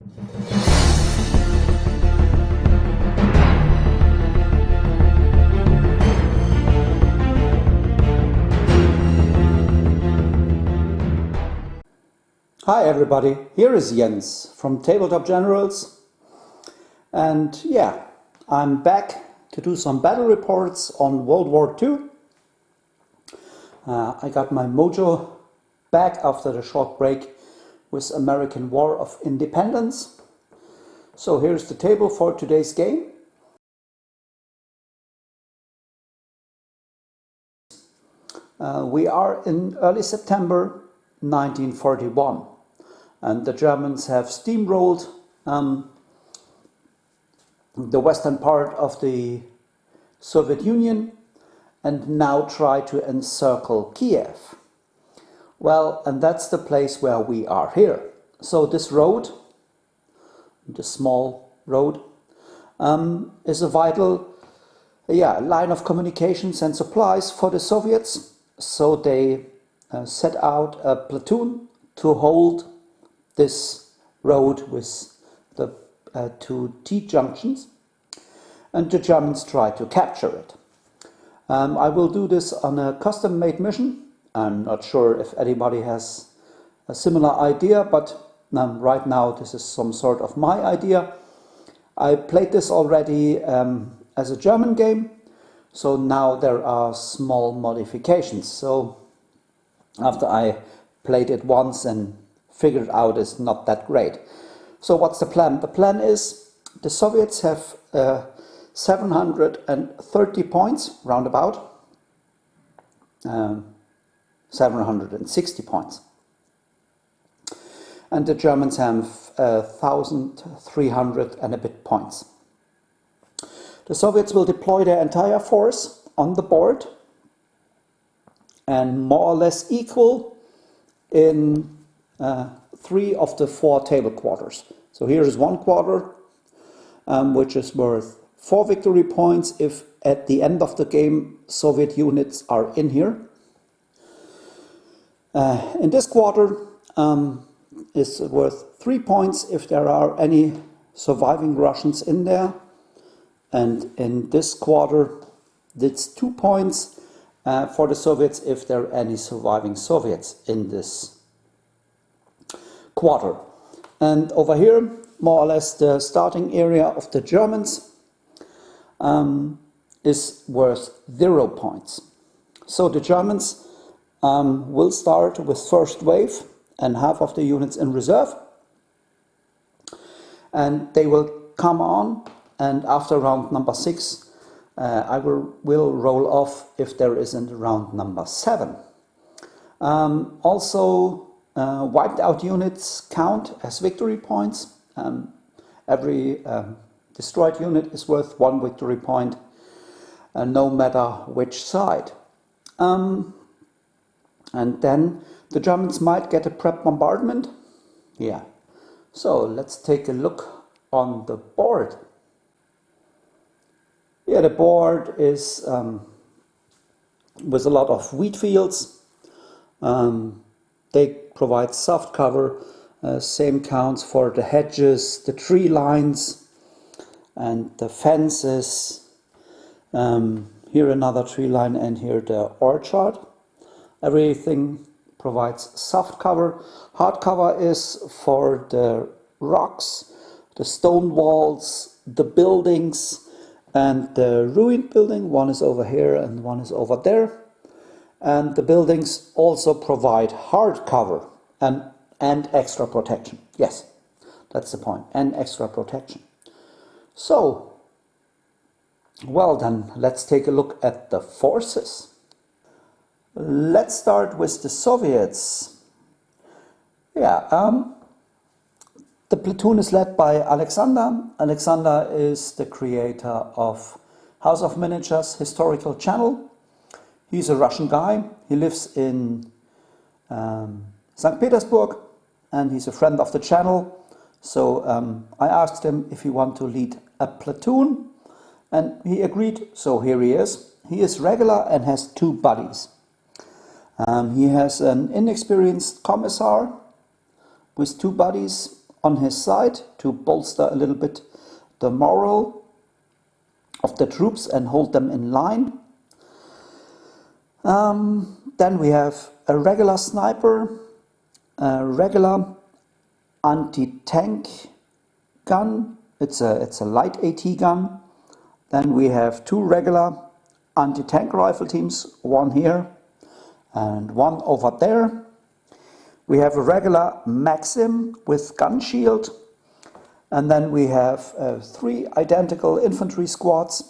Hi everybody, here is Jens from Tabletop Generals, and yeah, I'm back to do some battle reports on World War II. I got my mojo back after the short break with American War of Independence. So here's the table for today's game. We are in early September 1941. And the Germans have steamrolled the western part of the Soviet Union and now try to encircle Kiev. Well, and that's the place where we are here. So this road, the small road, is a vital line of communications and supplies for the Soviets. So they set out a platoon to hold this road with the two T-junctions, and the Germans try to capture it. I will do this on a custom-made mission. I'm not sure if anybody has a similar idea, but right now this is some sort of my idea. I played this already as a German game, so now there are small modifications. So after I played it once and figured out it's not that great. So what's the plan? The plan is the Soviets have 730 points, roundabout, 760 points. And the Germans have 1,300 and a bit points. The Soviets will deploy their entire force on the board and more or less equal in 3 of the 4 table quarters. So here is one quarter, which is worth 4 victory points if at the end of the game Soviet units are in here. In this quarter is worth 3 points if there are any surviving Russians in there. And in this quarter, it's 2 points for the Soviets if there are any surviving Soviets in this quarter. And over here, more or less the starting area of the Germans is worth 0 points. So the Germans will start with first wave and half of the units in reserve, and they will come on, and after round number 6 I will roll off if there isn't round number 7. Also wiped out units count as victory points. Every destroyed unit is worth 1 victory point, no matter which side. And then the Germans might get a prep bombardment. Yeah. So let's take a look on the board. Yeah, the board is with a lot of wheat fields. They provide soft cover. Same counts for the hedges, the tree lines, and the fences. Here another tree line, and here the orchard. Everything provides soft cover. Hard cover is for the rocks, the stone walls, the buildings, and the ruined building. One is over here and one is over there. And the buildings also provide hard cover and extra protection. Yes, that's the point, and extra protection. So, well then, let's take a look at the forces. Let's start with the Soviets. Yeah, the platoon is led by Alexander. Alexander is the creator of House of Miniatures historical channel. He's a Russian guy. He lives in St. Petersburg, and he's a friend of the channel. So I asked him if he wanted to lead a platoon, and he agreed. So here he is. He is regular and has 2 buddies. He has an inexperienced commissar with 2 buddies on his side to bolster a little bit the morale of the troops and hold them in line. Then we have a regular sniper, a regular anti-tank gun. It's a light AT gun. Then we have two regular anti-tank rifle teams, one here and one over there. We have a regular Maxim with gun shield, and then we have three identical infantry squads,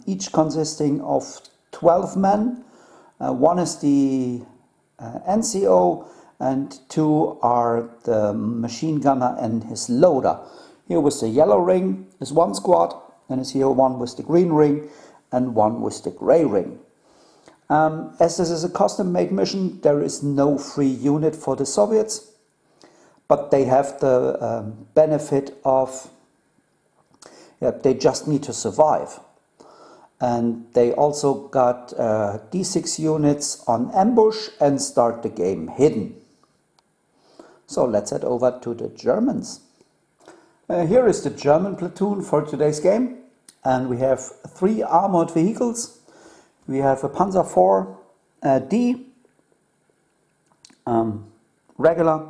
each consisting of 12 men. One is the NCO and two are the machine gunner and his loader. Here with the yellow ring is one squad, and is here one with the green ring and one with the grey ring. As this is a custom-made mission, there is no free unit for the Soviets, but they have the benefit of, they just need to survive. And they also got D6 units on ambush and start the game hidden. So let's head over to the Germans. Here is the German platoon for today's game, and we have three armored vehicles. We have a Panzer IV D, regular,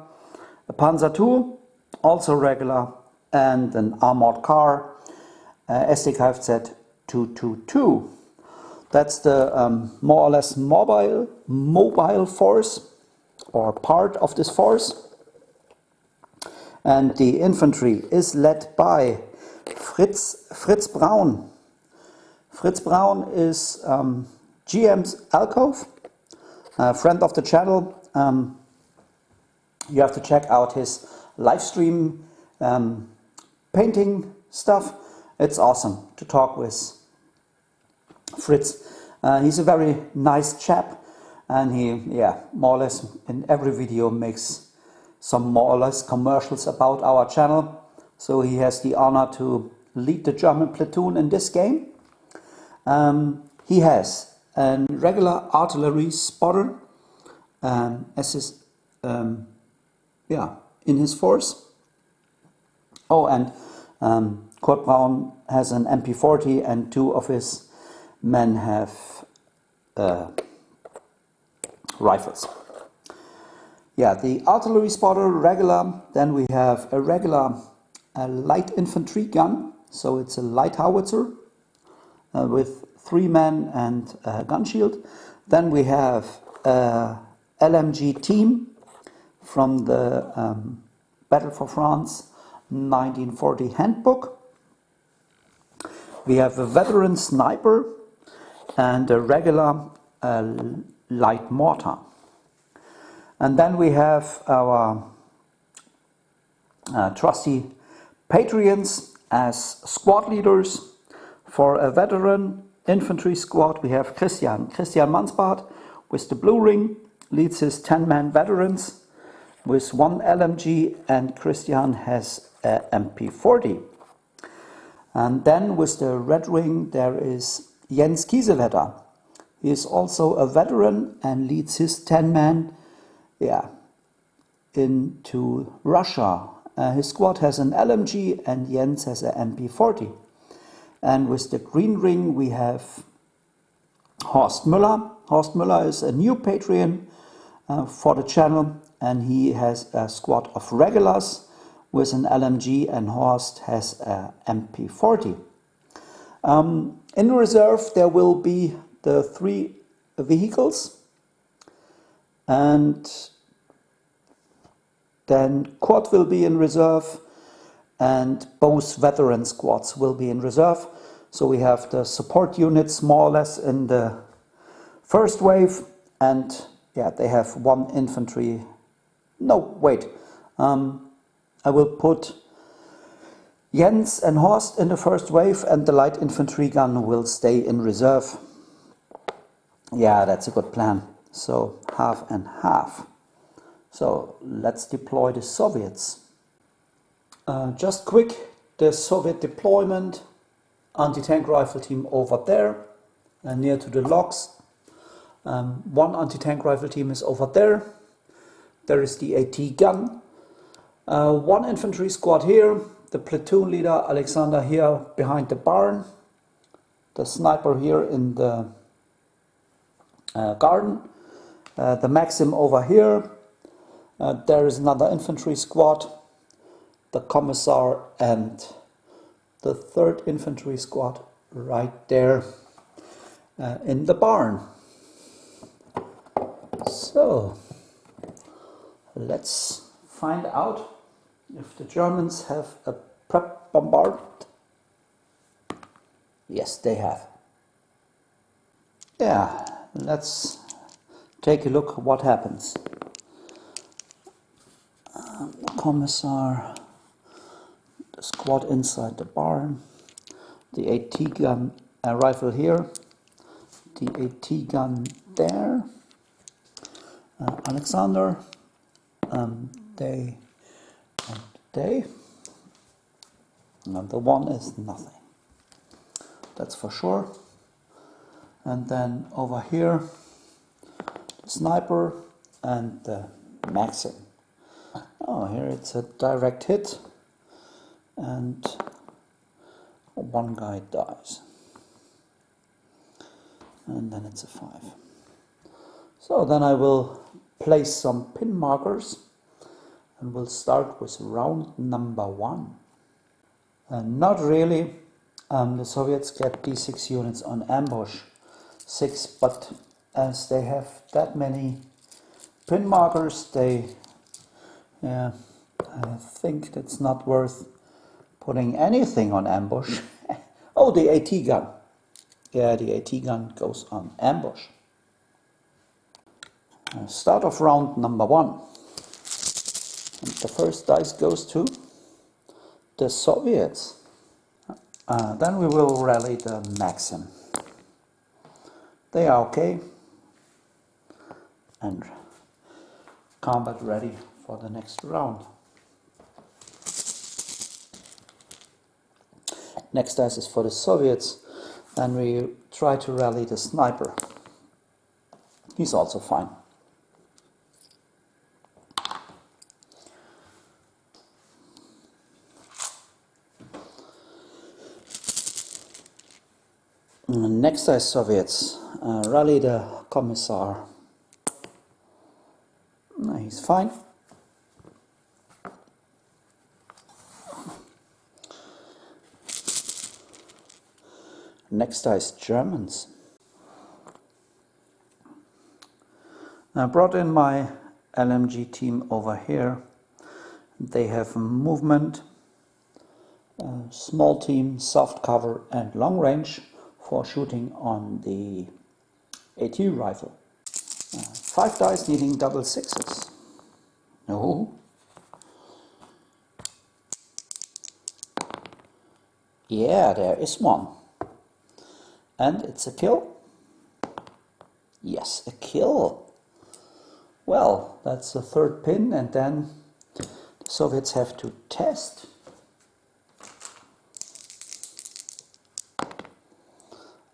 a Panzer II, also regular, and an armored car, SD Kfz 222. That's the more or less mobile force, or part of this force. And the infantry is led by Fritz Braun. Fritz Braun is GM's alcove, a friend of the channel. You have to check out his live stream painting stuff. It's awesome to talk with Fritz. He's a very nice chap, and he, more or less in every video makes some more or less commercials about our channel. So he has the honor to lead the German platoon in this game. He has a regular artillery spotter as his, in his force. Oh, and Kurt Braun has an MP40, and two of his men have rifles. Yeah, the artillery spotter, regular. Then we have a regular light infantry gun. So it's a light howitzer with 3 men and a gun shield. Then we have a LMG team from the Battle for France 1940 handbook. We have a veteran sniper and a regular light mortar. And then we have our trusty Patriots as squad leaders. For a veteran infantry squad, we have Christian Mansbart with the blue ring, leads his 10-man veterans with 1 LMG, and Christian has a MP40. And then with the red ring there is Jens Kiesewetter. He is also a veteran and leads his 10-man into Russia. His squad has an LMG and Jens has an MP40. And with the green ring we have Horst Müller. Horst Müller is a new Patreon for the channel, and he has a squad of regulars with an LMG, and Horst has a MP40. In reserve there will be the 3 vehicles, and then Kurt will be in reserve, and both veteran squads will be in reserve. So we have the support units more or less in the first wave, and they have 1 infantry. No, wait. I will put Jens and Horst in the first wave, and the light infantry gun will stay in reserve. Yeah, that's a good plan. So half and half. So let's deploy the Soviets. Just quick, the Soviet deployment. Anti-tank rifle team over there, near to the logs. 1 anti-tank rifle team is over there. There is the AT gun. One infantry squad here, the platoon leader Alexander here behind the barn, the sniper here in the garden, the Maxim over here, there is another infantry squad, the commissar and the 3rd infantry squad right there in the barn. So let's find out if the Germans have a prep bombard. Yes, they have. Yeah, let's take a look what happens. The commissar, the squad inside the barn, the AT gun rifle here, the AT gun there, Alexander, they and they, and the one is nothing, that's for sure. And then over here, the sniper and the Maxim. Oh, here it's a direct hit and one guy dies. And then it's a 5. So then I will place some pin markers and we'll start with round number 1. Not really. The Soviets get D6 units on ambush 6, but as they have that many pin markers, I think it's not worth putting anything on ambush. Oh, the AT gun. Yeah, the AT gun goes on ambush. Start of round number 1. And the first dice goes to the Soviets. Then we will rally the Maxim. They are okay and combat ready for the next round. Next dice is for the Soviets. Then we try to rally the sniper. He's also fine. Next dice Soviets. Rally the commissar. No, he's fine. Next dice Germans. I brought in my LMG team over here. They have movement, small team, soft cover and long range for shooting on the AT rifle. 5 dice needing double 6s. No. Yeah, there is one. And it's a kill. Yes, a kill. Well, that's the 3rd pin, and then the Soviets have to test.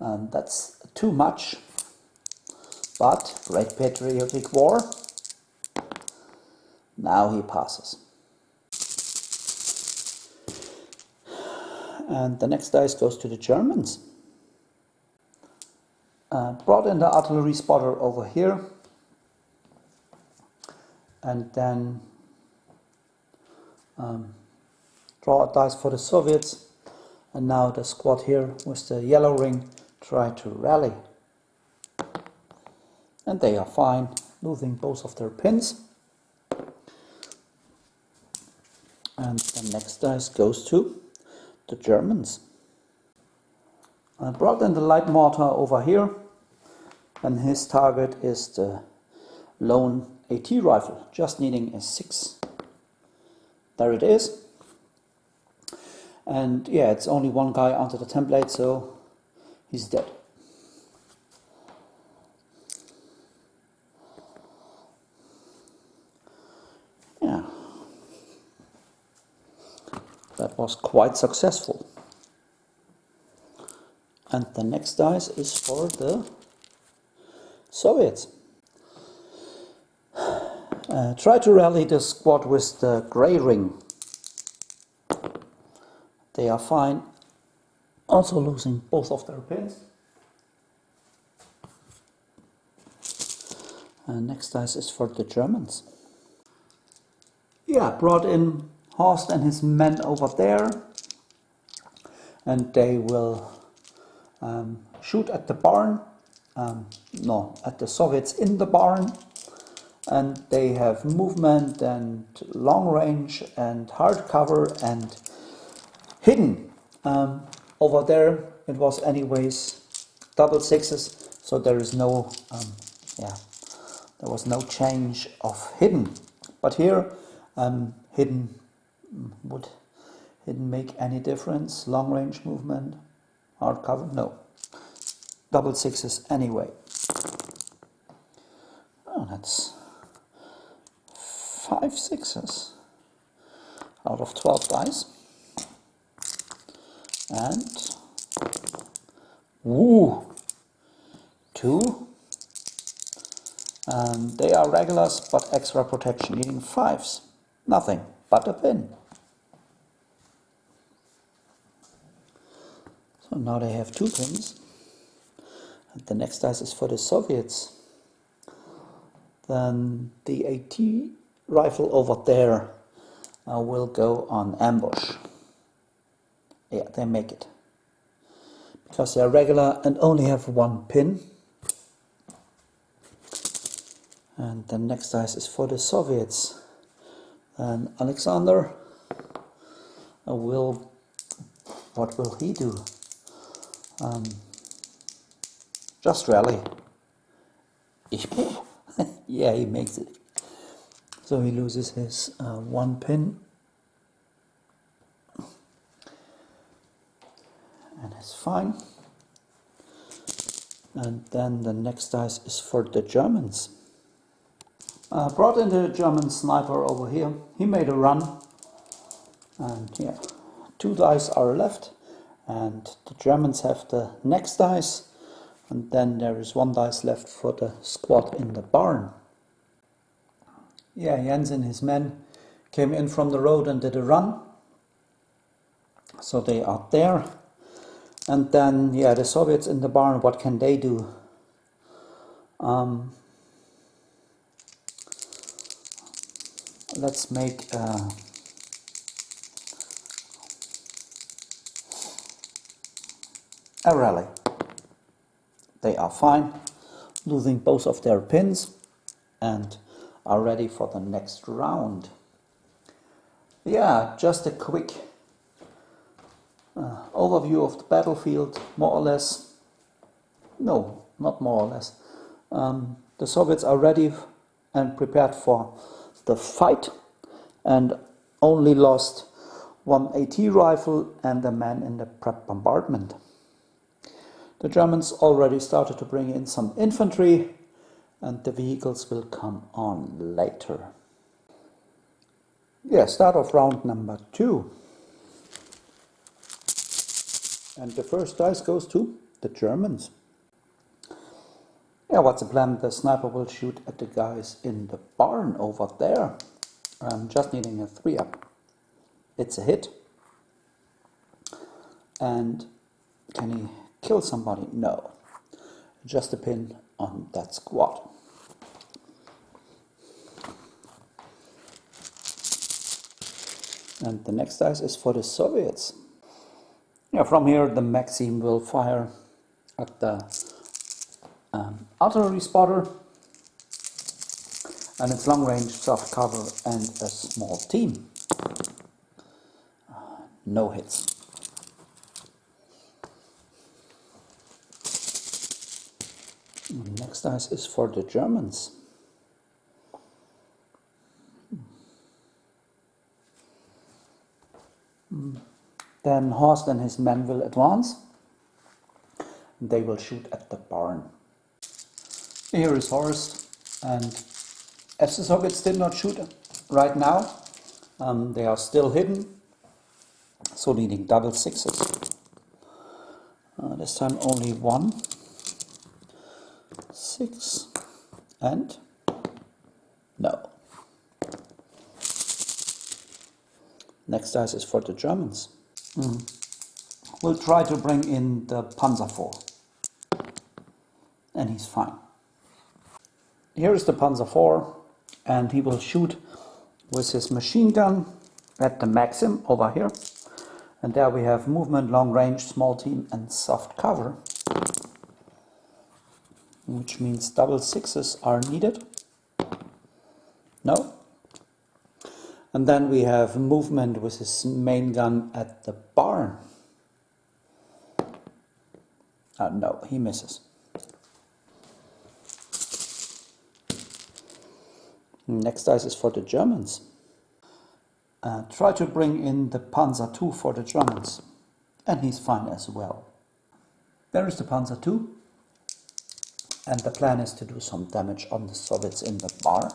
And that's too much. But Great Patriotic War. Now he passes. And the next dice goes to the Germans. Brought in the artillery spotter over here. And then draw a dice for the Soviets. And now the squad here with the yellow ring try to rally. And they are fine, losing both of their pins. And the next dice goes to the Germans. I brought in the light mortar over here, and his target is the lone AT rifle, just needing a 6. There it is. And yeah, it's only one guy onto the template, so he's dead. Yeah. That was quite successful. And the next dice is for the Soviets. Try to rally the squad with the grey ring. They are fine. Also losing both of their pins. Next dice is for the Germans. Yeah, brought in Horst and his men over there. And they will shoot at the barn. No, at the Soviets in the barn. And they have movement and long range and hard cover and hidden. Over there it was anyways double sixes, so there is no, there was no change of hidden. But here, hidden didn't make any difference. Long range movement, hard cover, no. Double sixes anyway. Oh, that's 5 sixes out of 12 dice. And woo, 2. And they are regulars, but extra protection, needing 5s. Nothing but a pin. So now they have 2 pins. And the next dice is for the Soviets. Then the AT rifle over there will go on ambush. Yeah, they make it. Because they are regular and only have 1 pin. And the next dice is for the Soviets. And Alexander will, what will he do? Just rally. Yeah, he makes it. So he loses his 1 pin. And it's fine. And then the next dice is for the Germans. Brought in the German sniper over here. He made a run. And yeah, 2 dice are left. And the Germans have the next dice. And then there is 1 dice left for the squad in the barn. Yeah, Jens and his men came in from the road and did a run. So they are there. And then, yeah, the Soviets in the barn, what can they do? Let's make a rally. They are fine, losing both of their pins and are ready for the next round. Yeah, just a quick overview of the battlefield, more or less. No, not more or less. The Soviets are ready and prepared for the fight and only lost 1 AT rifle and a man in the prep bombardment. The Germans already started to bring in some infantry and the vehicles will come on later. Yeah, start of round number 2. And the first dice goes to the Germans. Yeah, what's the plan? The sniper will shoot at the guys in the barn over there. I'm just needing a 3 up. It's a hit. And can he kill somebody? No. Just a pin on that squad. And the next dice is for the Soviets. Yeah, from here the Maxim will fire at the artillery spotter. And it's long range, soft cover and a small team. No hits. Next dice is for the Germans. Then Horst and his men will advance. They will shoot at the barn. Here is Horst, and as the Soviets did not shoot right now, they are still hidden, so needing double sixes. This time only 1, 6, and no. Next dice is for the Germans. We'll try to bring in the Panzer IV. And he's fine. Here is the Panzer IV, and he will shoot with his machine gun at the Maxim over here. And there we have movement, long range, small team and soft cover. Which means double sixes are needed. No. And then we have movement with his main gun at the barn. No, he misses. Next dice is for the Germans. Try to bring in the Panzer II for the Germans. And he's fine as well. There is the Panzer II. And the plan is to do some damage on the Soviets in the barn.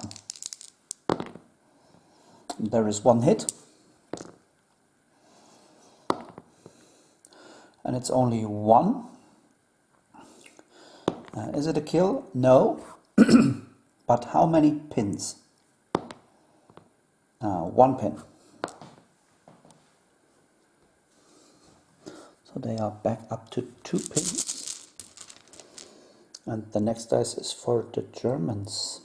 There is one hit. And it's only one. Is it a kill? No. But how many pins? One pin. So they are back up to 2 pins. And the next dice is for the Germans.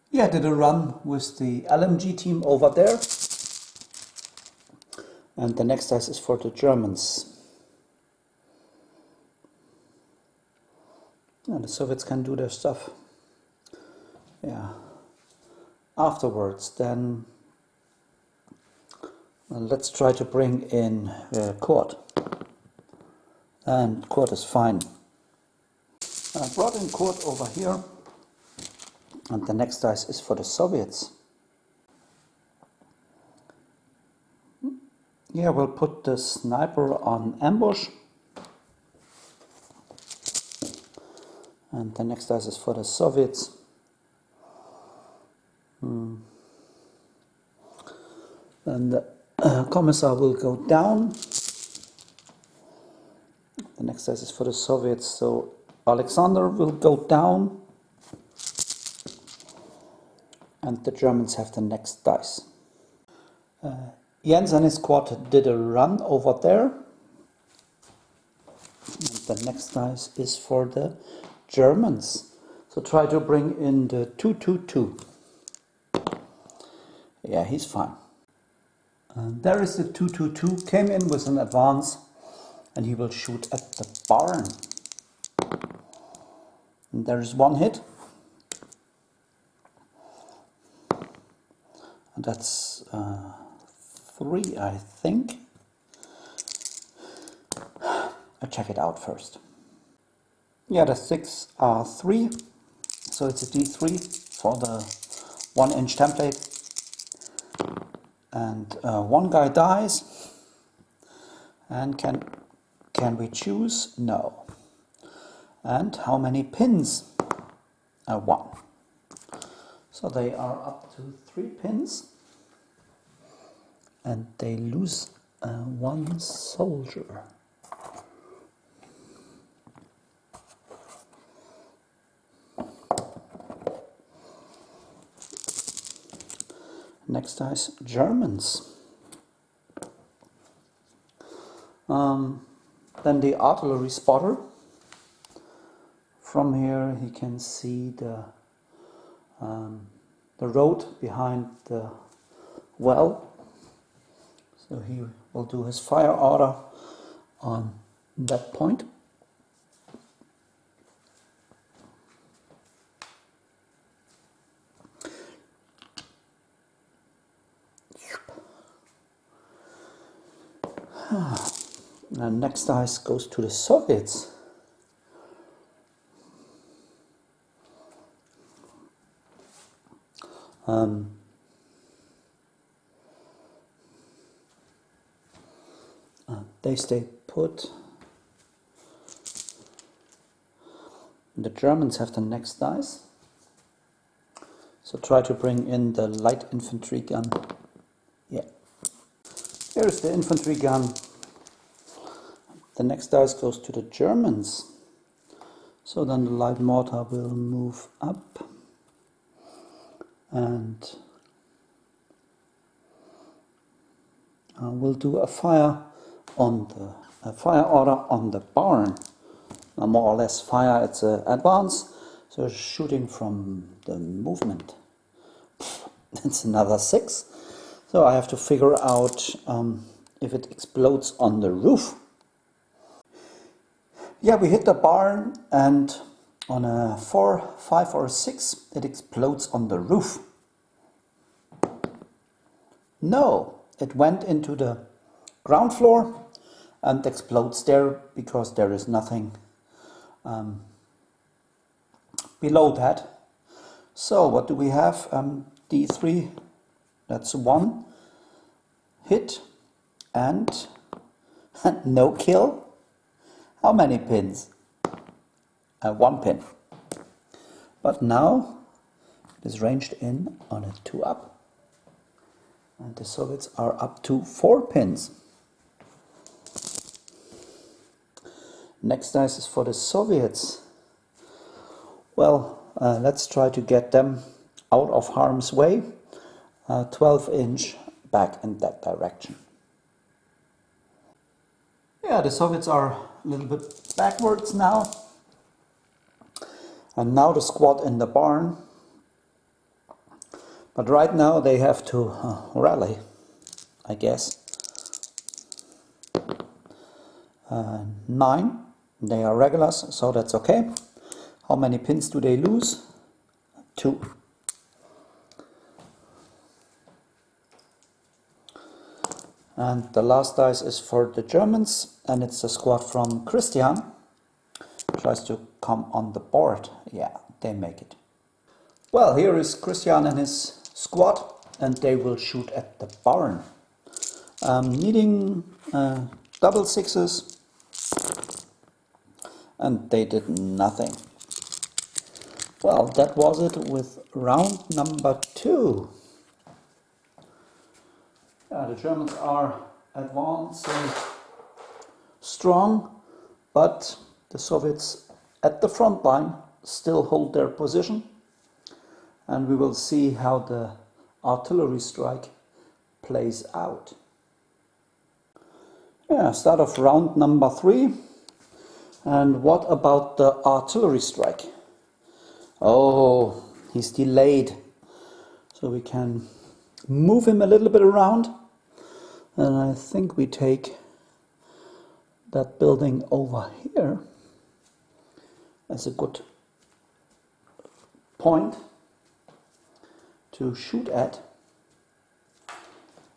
Yeah, did a run with the LMG team over there. And the next dice is for the Germans. And the Soviets can do their stuff. Yeah. Afterwards, then let's try to bring in Kurt. And Kurt is fine. I brought in Kurt over here. And the next dice is for the Soviets. Yeah, we'll put the sniper on ambush. And the next dice is for the Soviets. And the Commissar will go down. The next dice is for the Soviets, so Alexander will go down. And the Germans have the next dice. Jens and his squad did a run over there. And the next dice is for the Germans. So try to bring in the 222. Yeah, he's fine. And there is the 222. Came in with an advance. And he will shoot at the barn. And there is one hit. And that's 3, I think. I'll check it out first. Yeah, the 6 are 3. So it's a D3 for the 1-inch template. And one guy dies. And can we choose? No. And how many pins? 1. So they are up to 3 pins. And they lose 1 soldier. Next dice, Germans. Then the artillery spotter. From here he can see the road behind the well. So he will do his fire order on that point. And next dice goes to the Soviets. They stay put. The Germans have the next dice. So try to bring in the light infantry gun. Yeah. Here's the infantry gun. The next dice goes to the Germans. So then the light mortar will move up. And will do a fire on the fire order on the barn. More or less fire, it's advance, so shooting from the movement. It's another 6. So I have to figure out if it explodes on the roof. Yeah, we hit the barn, and on a 4, 5 or 6 it explodes on the roof. No, it went into the ground floor and explodes there because there is nothing below that. So what do we have? D3, that's 1 hit and no kill. How many pins? 1 pin. But now it is ranged in on a 2 up. And the Soviets are up to 4 pins. Next dice is for the Soviets. Well, let's try to get them out of harm's way. 12-inch back in that direction. Yeah, the Soviets are a little bit backwards now. And now the squad in the barn. But right now they have to rally, I guess. 9, they are regulars, so that's okay. How many pins do they lose? 2. And the last dice is for the Germans, and it's a squad from Christian. Tries to come on the board. Yeah, they make it. Well, here is Christian and his squad, and they will shoot at the barn. Needing double 6s, and they did nothing. Well, that was it with round number 2. Yeah, the Germans are advancing strong, but the Soviets at the front line still hold their position. And we will see how the artillery strike plays out. Yeah, start of round number 3. And what about the artillery strike? Oh, he's delayed. So we can move him a little bit around. And I think we take that building over here as a good point to shoot at.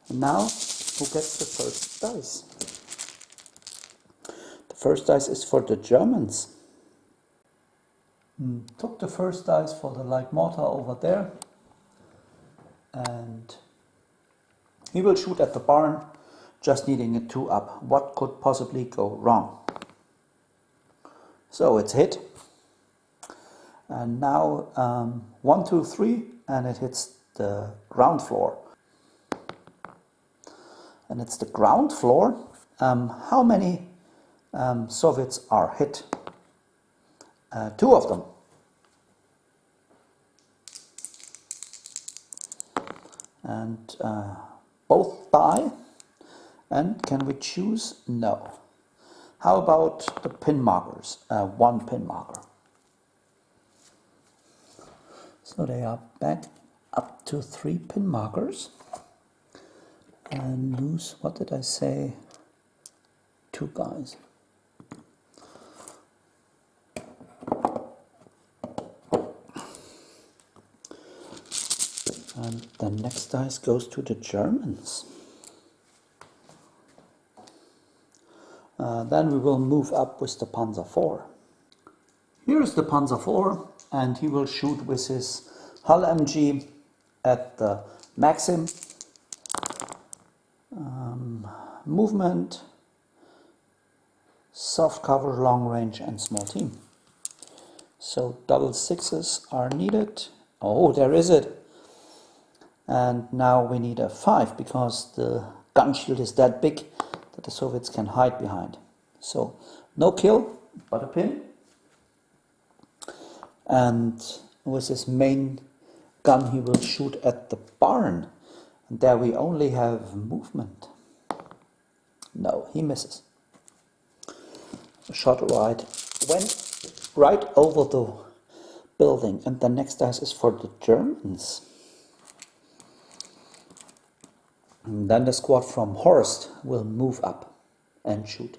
And now, who gets the first dice? The first dice is for the Germans. Took the first dice for the light mortar over there. And he will shoot at the barn, just needing a 2 up. What could possibly go wrong? So it's hit. And now 1, 2, 3, and it hits the ground floor. And it's the ground floor. How many Soviets are hit? 2 of them. And both die. And can we choose? No. How about the pin markers? 1 pin marker. So they are back up to 3 pin markers. And lose, what did I say? 2 guys. And the next dice goes to the Germans. Then we will move up with the Panzer IV. Here's the Panzer IV, and he will shoot with his Hull MG at the Maxim. Movement, soft cover, long range and small team. So double 6s are needed. Oh, there is it. And now we need a 5 because the gun shield is that big that the Soviets can hide behind. So no kill, but a pin. And with his main gun he will shoot at the barn. And there we only have movement. No, he misses. The shot went right over the building, and the next dice is for the Germans. And then the squad from Horst will move up and shoot.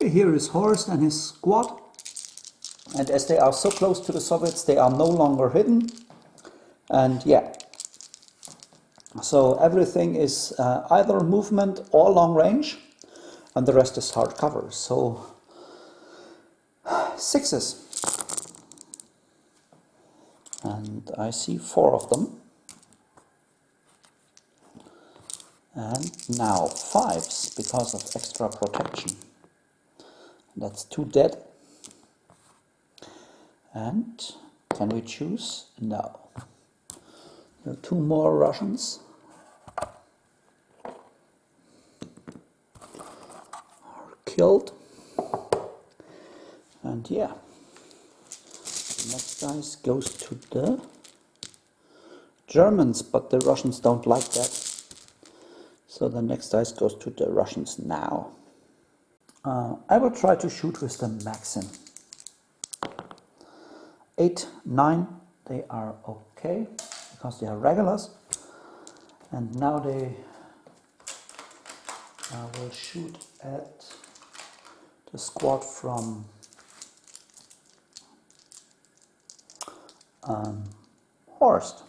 Here is Horst and his squad, and as they are so close to the Soviets, they are no longer hidden. And yeah, so everything is either movement or long range, and the rest is hard cover. So 6s, and I see 4 of them, and now 5s because of extra protection. That's 2 dead. And can we choose? No. There are 2 more Russians. Are killed. And yeah, the next dice goes to the Germans, but the Russians don't like that. So the next dice goes to the Russians now. I will try to shoot with the Maxim. 8, 9, they are okay because they are regulars. And now they will shoot at the squad from Horst.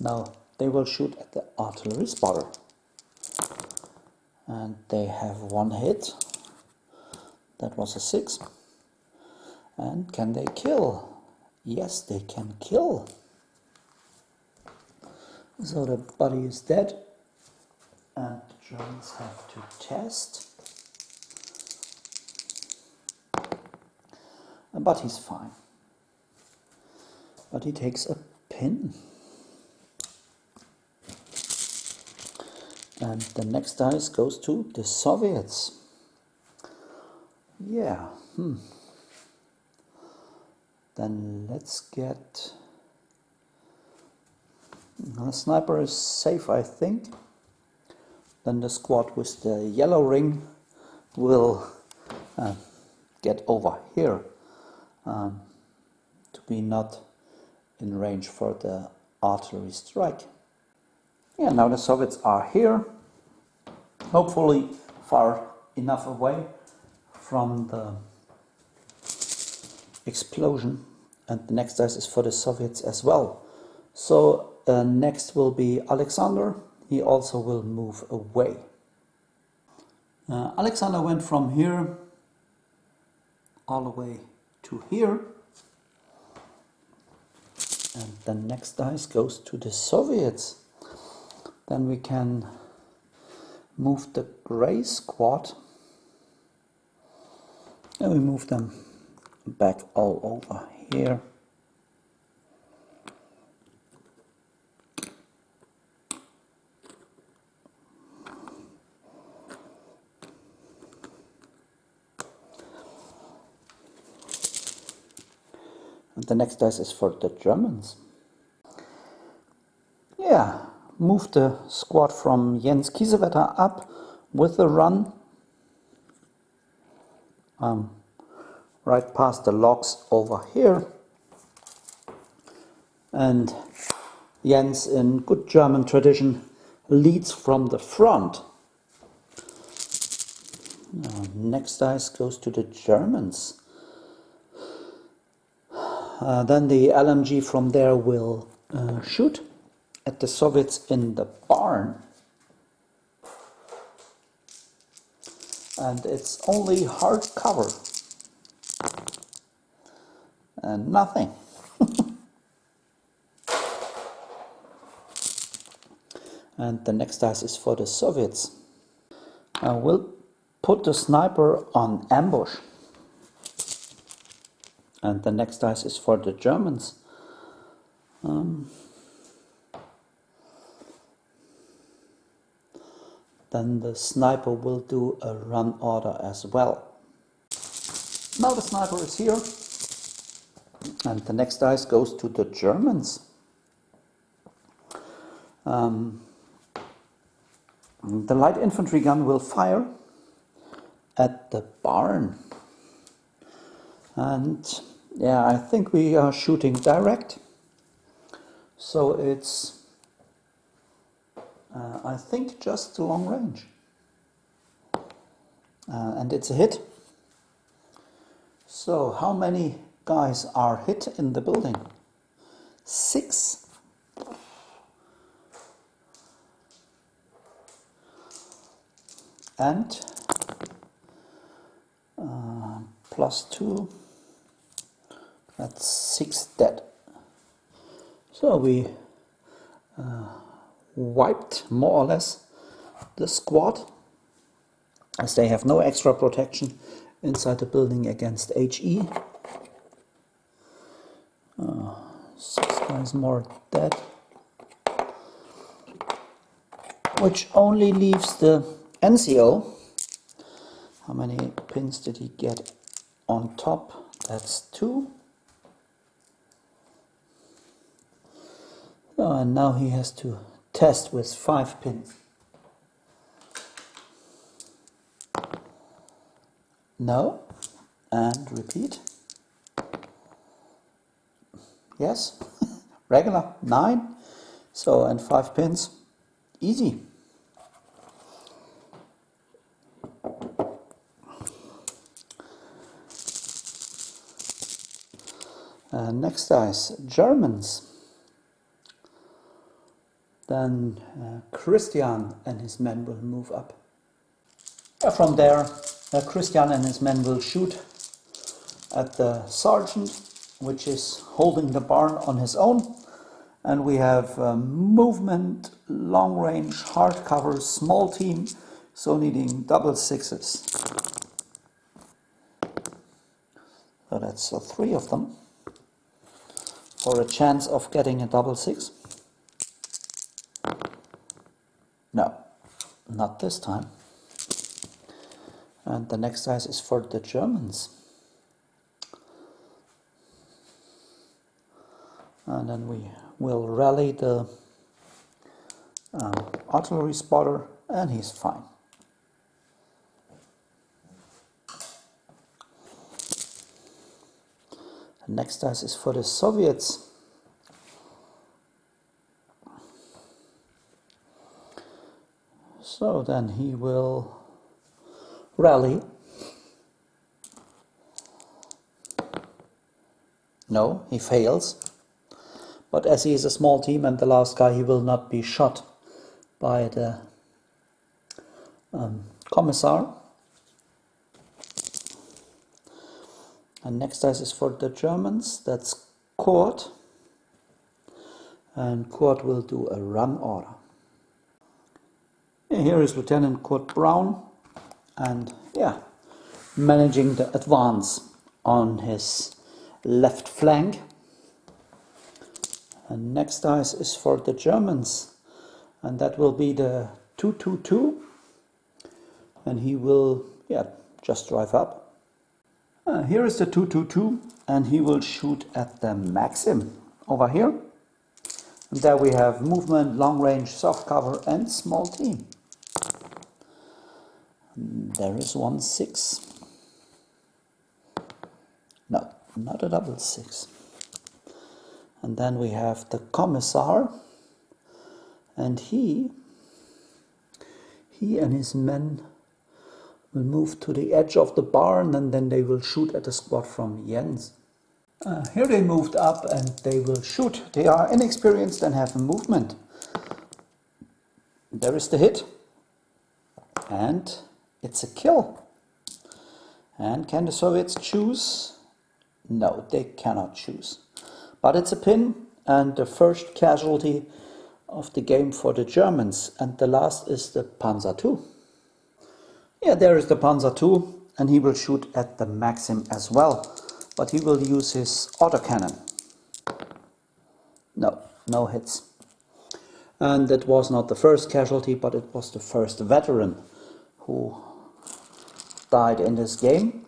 Now they will shoot at the artillery spotter. And they have 1 hit. That was a 6. And can they kill? Yes, they can kill. So the buddy is dead. And the Germans have to test. But he's fine. But he takes a pin. And the next dice goes to the Soviets. Yeah. Then let's get... The sniper is safe, I think. Then the squad with the yellow ring will get over here to be not in range for the artillery strike. Yeah, now the Soviets are here, hopefully far enough away from the explosion, and the next dice is for the Soviets as well. So next will be Alexander. He also will move away. Alexander went from here all the way to here, and the next dice goes to the Soviets. Then we can move the gray squad, and we move them back all over here. And the next dice is for the Germans. Yeah, move the squad from Jens Kiesewetter up with a run. Right past the logs over here. And Jens, in good German tradition, leads from the front. Next dice goes to the Germans. Then the LMG from there will shoot at the Soviets in the barn. And it's only hard cover. And nothing. And the next dice is for the Soviets. We'll put the sniper on ambush. And the next dice is for the Germans. Then the sniper will do a run order as well. Now the sniper is here. And the next dice goes to the Germans. The light infantry gun will fire at the barn. And yeah, I think we are shooting direct. So it's, I think, just long range. And it's a hit. So how many guys are hit in the building? 6. And +2, that's 6 dead. So we wiped more or less the squad, as they have no extra protection inside the building against HE. 6 guys more dead, which only leaves the NCO. How many pins did he get on top? That's 2. Oh, and now he has to test with 5 pins. No. And repeat. Yes. Regular. 9. So, and 5 pins. Easy. Next dice, Germans. Then Christian and his men will move up. From there, Christian and his men will shoot at the sergeant, which is holding the barn on his own. And we have movement, long range, hard cover, small team, so needing double 6s. So that's 3 of them for a chance of getting a double 6. No, not this time. And the next dice is for the Germans. And then we will rally the artillery spotter, and he's fine. The next dice is for the Soviets. So then he will rally. No, he fails. But as he is a small team and the last guy, he will not be shot by the commissar. And next dice is for the Germans. That's Kurt. And Kurt will do a run order. Here is Lieutenant Kurt Braun. And yeah, managing the advance on his left flank. And next dice is for the Germans, and that will be the 222, and he will, yeah, just drive up. Here is the 222, and he will shoot at the Maxim over here. And there we have movement, long range, soft cover, and small team. And there is 1 6. No, not a double 6. And then we have the commissar, and he and his men will move to the edge of the barn, and then they will shoot at the squad from Jens. Here they moved up and they will shoot. They are inexperienced and have a movement. There is the hit, and it's a kill. And can the Soviets choose? No, they cannot choose. But it's a pin, and the first casualty of the game for the Germans. And the last is the Panzer II. Yeah, there is the Panzer II, and he will shoot at the Maxim as well. But he will use his autocannon. No, no hits. And it was not the first casualty, but it was the first veteran who died in this game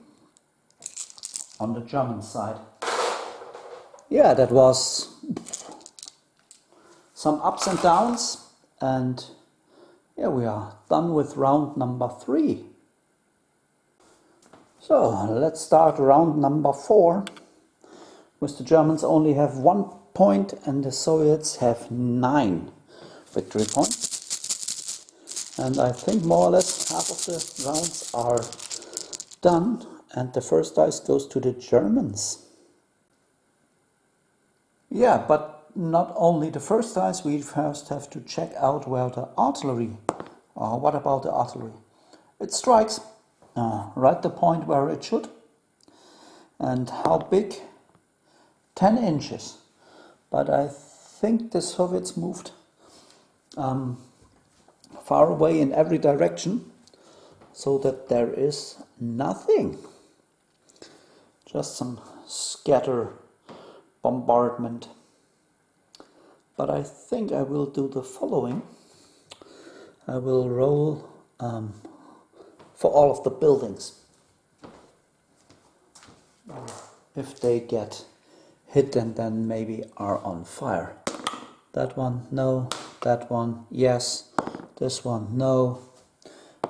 on the German side. Yeah, that was some ups and downs, and Yeah, we are done with round number 3. So let's start round number 4. With the Germans only have 1 point and the Soviets have 9 victory points. And I think more or less half of the rounds are done, and the first dice goes to the Germans. Yeah, but not only the first dice, we first have to check out where the artillery, what about the artillery? It strikes right the point where it should. And how big? 10 inches. But I think the Soviets moved far away in every direction, so that there is nothing. Just some scatter bombardment. But I think I will do the following. I will roll for all of the buildings. If they get hit and then maybe are on fire. That one, no. That one, yes. This one, no.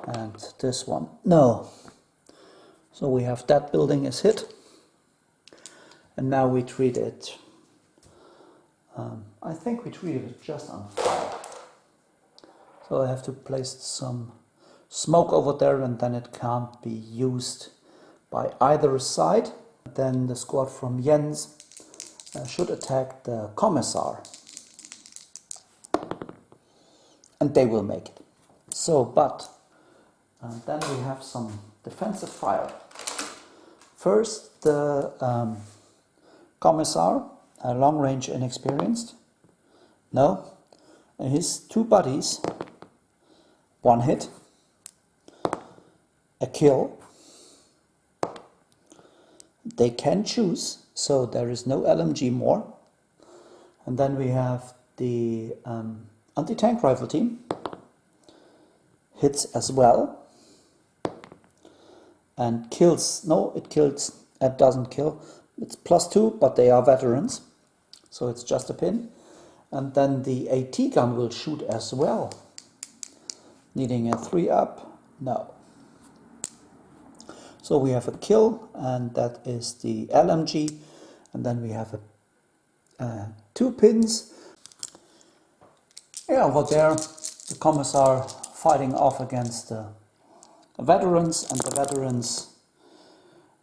And this one, no. So we have that building is hit. And now we treat it, I think we treated it just on fire. So I have to place some smoke over there, and then it can't be used by either side. Then the squad from Jens should attack the Commissar. And they will make it. So, but then we have some defensive fire. First, the Commissar, long range inexperienced. No. His 2 buddies, 1 hit, a kill. They can choose, so there is no LMG more. And then we have the anti-tank rifle team, hits as well, and kills. No, it kills. It doesn't kill. It's +2, but they are veterans, so it's just a pin. And then the AT gun will shoot as well. Needing a 3 up? No. So we have a kill, and that is the LMG. And then we have 2 pins. Yeah, over there, the Commissar fighting off against the veterans, and the veterans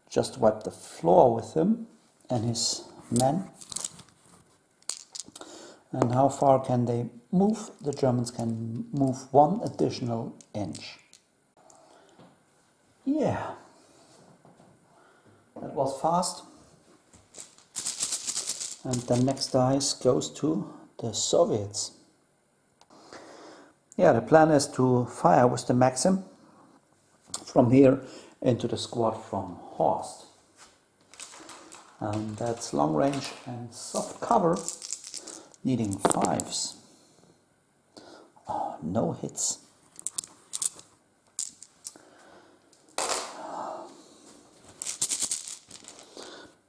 just wipe the floor with him and his men. And how far can they move? The Germans can move 1 additional inch. Yeah, that was fast. And the next dice goes to the Soviets. Yeah, the plan is to fire with the Maxim from here into the squad from Horst. And that's long range and soft cover, needing 5s. Oh, no hits.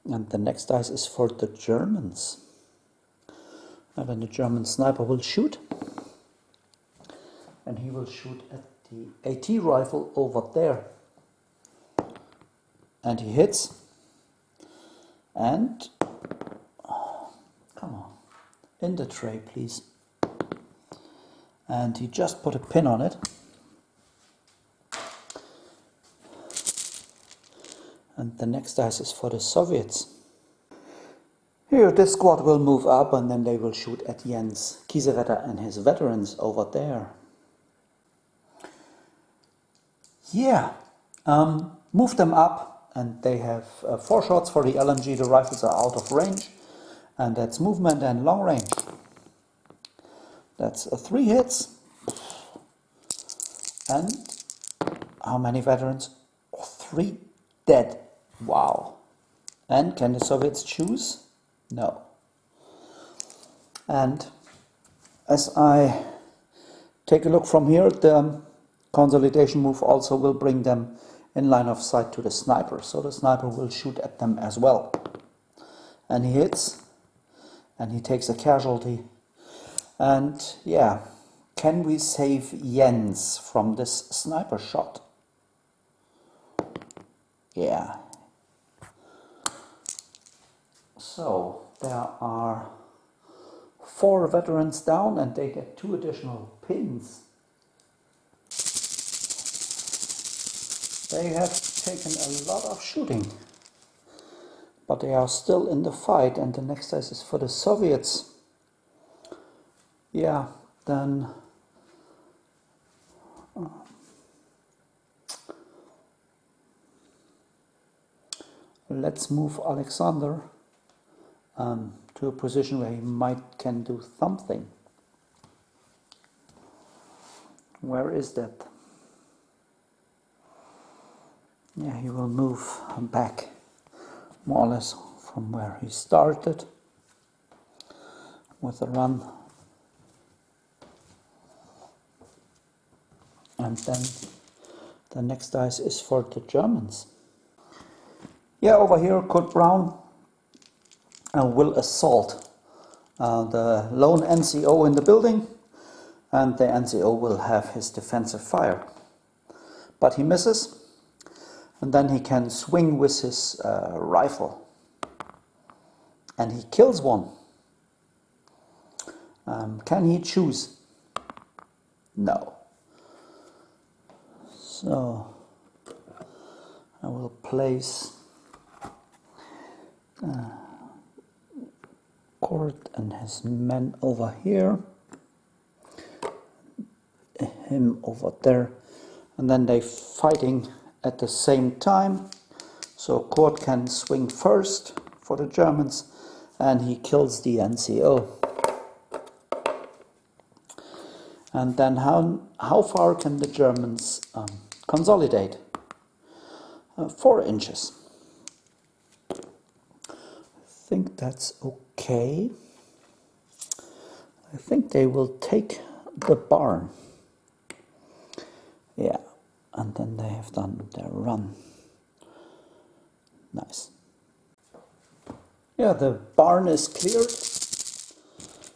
And the next dice is for the Germans. And then the German sniper will shoot. And he will shoot at the AT rifle over there. And he hits. And, oh, come on, in the tray please. And he just put a pin on it. And the next dice is for the Soviets. Here this squad will move up, and then they will shoot at Jens Kiesewetter and his veterans over there. Yeah, move them up, and they have 4 shots for the LMG. The rifles are out of range, and that's movement and long range. That's 3 hits. And how many veterans? 3 dead. Wow. And can the Soviets choose? No. And as I take a look from here, the consolidation move also will bring them in line of sight to the sniper. So the sniper will shoot at them as well. And he hits, and he takes a casualty. And yeah, Can we save Jens from this sniper shot? Yeah. So there are 4 veterans down and they get 2 additional pins. They have taken a lot of shooting, but they are still in the fight, and the next dice is for the Soviets. Yeah, then let's move Alexander to a position where he can do something. Where is that? Yeah, he will move back more or less from where he started with a run. And then the next dice is for the Germans. Yeah, over here Kurt Braun will assault the lone NCO in the building, and the NCO will have his defensive fire. But he misses, and then he can swing with his rifle. And he kills one. Can he choose? No. So I will place Kurt and his men over here, him over there, and then they fighting at the same time. So Kurt can swing first for the Germans, and he kills the NCO. And then how far can the Germans consolidate? 4 inches. I think that's okay. I think they will take the barn. Yeah, and then they have done their run. Nice. Yeah, the barn is cleared.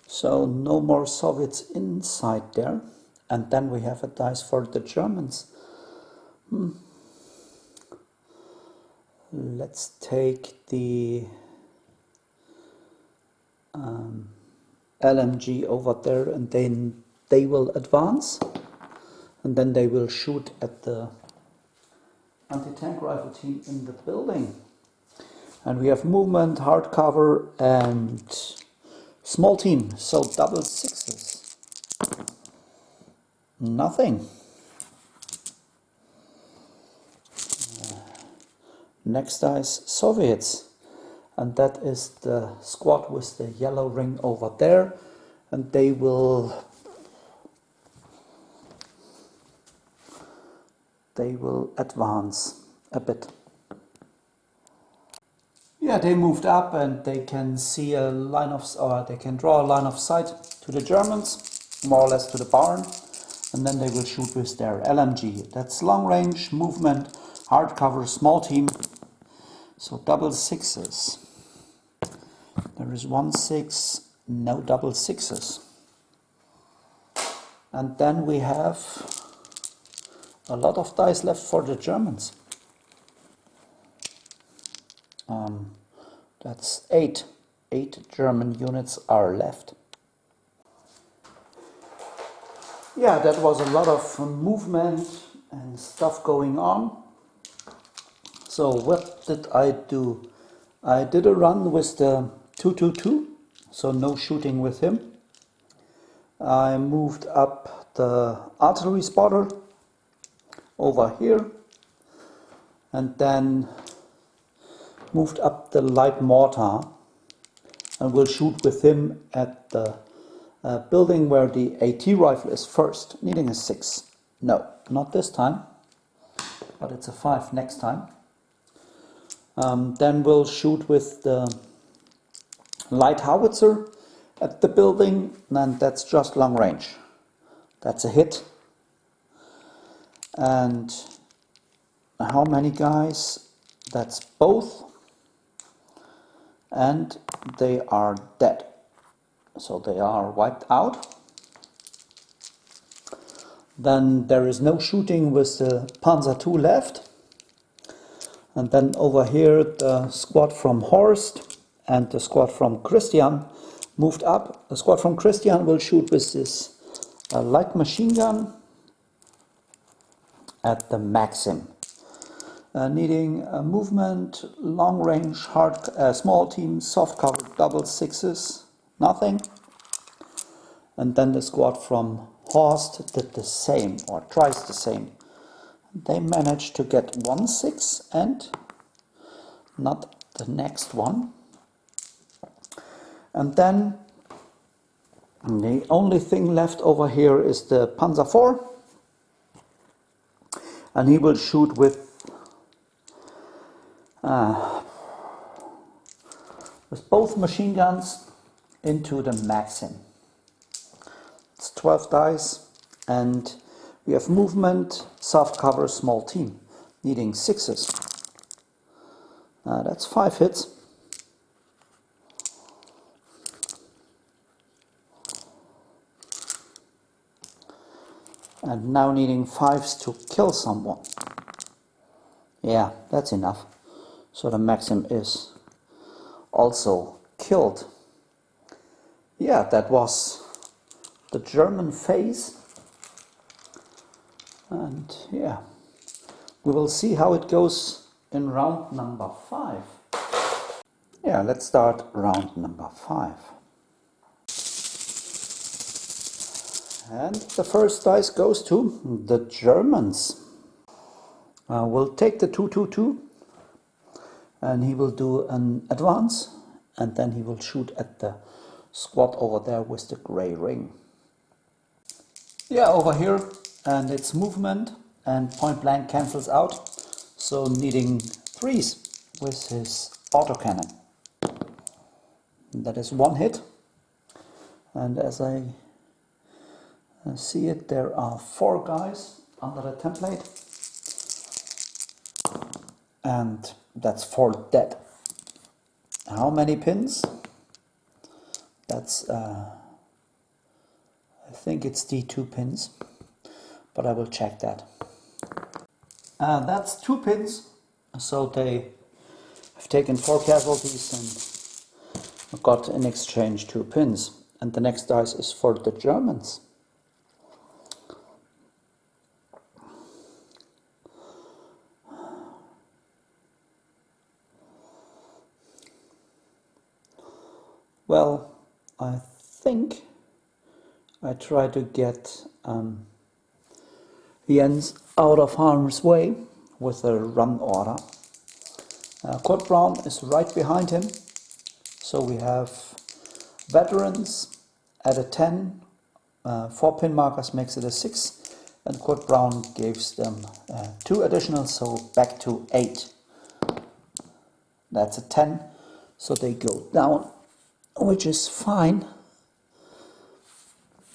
So no more Soviets inside there. And then we have a dice for the Germans. Let's take the LMG over there, and then they will advance. And then they will shoot at the anti-tank rifle team in the building. And we have movement, hard cover, and small team, so double 6s. Nothing. Next dice, Soviets. And that is the squad with the yellow ring over there. And they will advance a bit. Yeah, they moved up and they can see a line of, or they can draw a line of sight to the Germans, more or less to the barn, and then they will shoot with their LMG. That's long range, movement, hard cover, small team, so double 6s. There is 1 6, no double 6s. And then we have a lot of dice left for the Germans. That's 8. 8 German units are left. Yeah, that was a lot of movement and stuff going on. So what did I do? I did a run with the 222, so no shooting with him. I moved up the artillery spotter over here, and then moved up the light mortar, and will shoot with him at the building where the AT rifle is first, needing a 6. No, not this time, but it's a 5 next time. Then we'll shoot with the light howitzer at the building, and that's just long range. That's a hit. And how many guys? That's both. And they are dead. So they are wiped out. Then there is no shooting with the Panzer II left. And then over here the squad from Horst and the squad from Christian moved up. The squad from Christian will shoot with this light machine gun at the Maxim. Needing a movement, long range, small team, soft cover, double sixes, nothing. And then the squad from Horst did the same, or tries the same. They managed to get 1-6 and not the next one. And then the only thing left over here is the Panzer IV. And he will shoot with both machine guns into the Maxim. It's 12 dice and we have movement, soft cover, small team, needing sixes. That's 5 hits. And now needing 5s to kill someone. Yeah, that's enough. So the Maxim is also killed. Yeah, that was the German phase. And yeah, we will see how it goes in round number 5. Yeah, let's start round number 5. And the first dice goes to the Germans. We'll take the 2-2-2 and he will do an advance and then he will shoot at the squad over there with the grey ring. Yeah, over here, and it's movement and point blank cancels out, so needing 3s with his autocannon. That is 1 hit, and as I see it, there are 4 guys under the template, and that's 4 dead. How many pins? That's I think it's D2 pins, but I will check that. That's 2 pins, so they have taken 4 casualties and got in exchange 2 pins. And the next dice is for the Germans. Well, I think I try to get Jens out of harm's way with a run order. Kurt Braun is right behind him, so we have veterans at a 10, 4 pin markers makes it a 6, and Kurt Braun gives them 2 additional, so back to 8. That's a 10, so they go down, which is fine,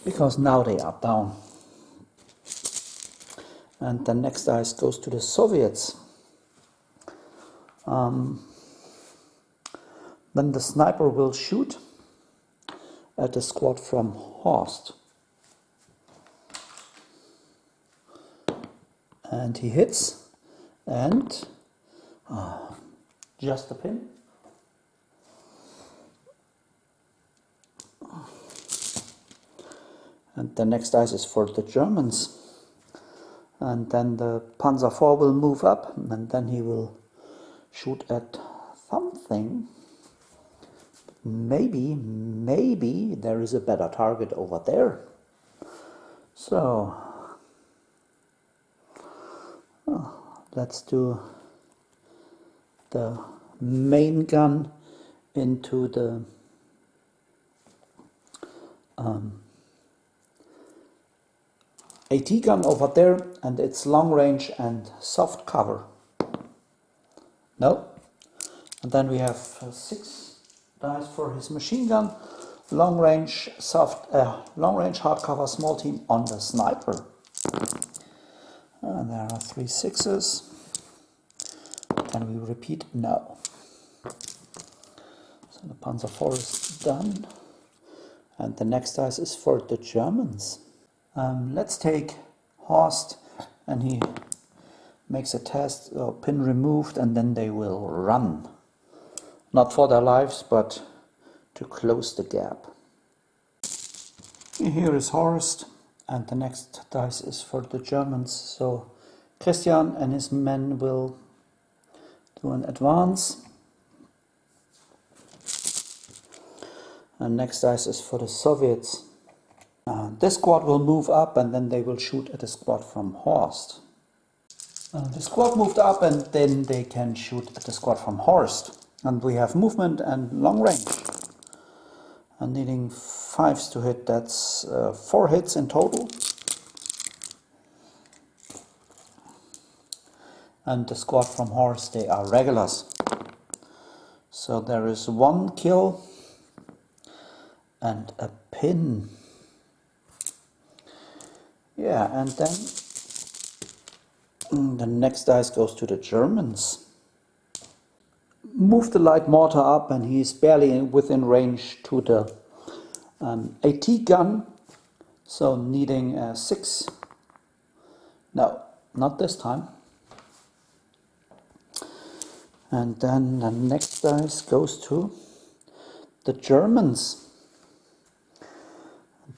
because now they are down. And the next dice goes to the Soviets. Then the sniper will shoot at the squad from Horst. And he hits, and just a pin. And the next dice is for the Germans. And then the Panzer IV will move up, and then he will shoot at something. Maybe there is a better target over there. So let's do the main gun into the AT gun over there, and it's long range and soft cover. No. And then we have 6 dice for his machine gun, long range hard cover, small team on the sniper. And there are 3 6s. Can we repeat? No. So the Panzer IV is done. And the next dice is for the Germans. Let's take Horst, and he makes a test, pin removed, and then they will run. Not for their lives, but to close the gap. Here is Horst, and the next dice is for the Germans. So Christian and his men will do an advance. And next dice is for the Soviets. This squad will move up, and then they will shoot at the squad from Horst. The squad moved up, and then they can shoot at the squad from Horst. And we have movement and long range. And needing 5s to hit, that's 4 hits in total. And the squad from Horst, they are regulars. So there is 1 kill and a pin. Yeah, and then the next dice goes to the Germans. Move the light mortar up, and he is barely within range to the AT gun. So needing 6. No, not this time. And then the next dice goes to the Germans.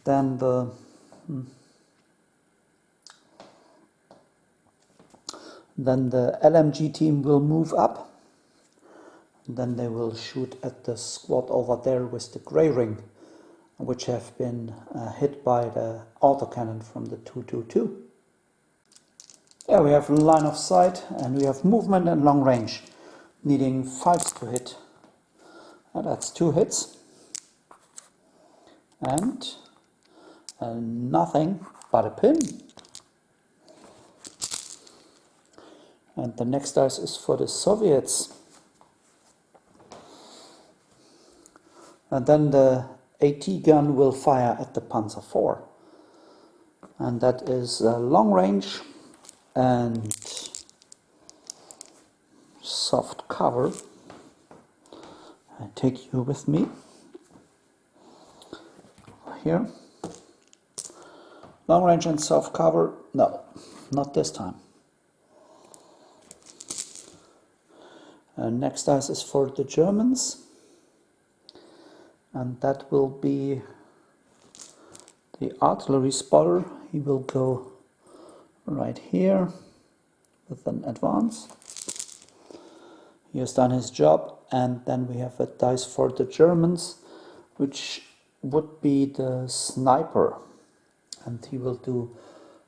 Then the LMG team will move up. Then they will shoot at the squad over there with the grey ring, which have been hit by the autocannon from the 222. Yeah, we have line of sight, and we have movement and long range, needing 5s to hit. And that's 2 hits. And nothing but a pin. And the next dice is for the Soviets. And then the AT gun will fire at the Panzer IV. And that is long range and soft cover. I take you with me. Here. Long range and soft cover. No, not this time. Next dice is for the Germans. And that will be the artillery spotter. He will go right here with an advance. He has done his job, and then we have a dice for the Germans, which would be the sniper. And he will do,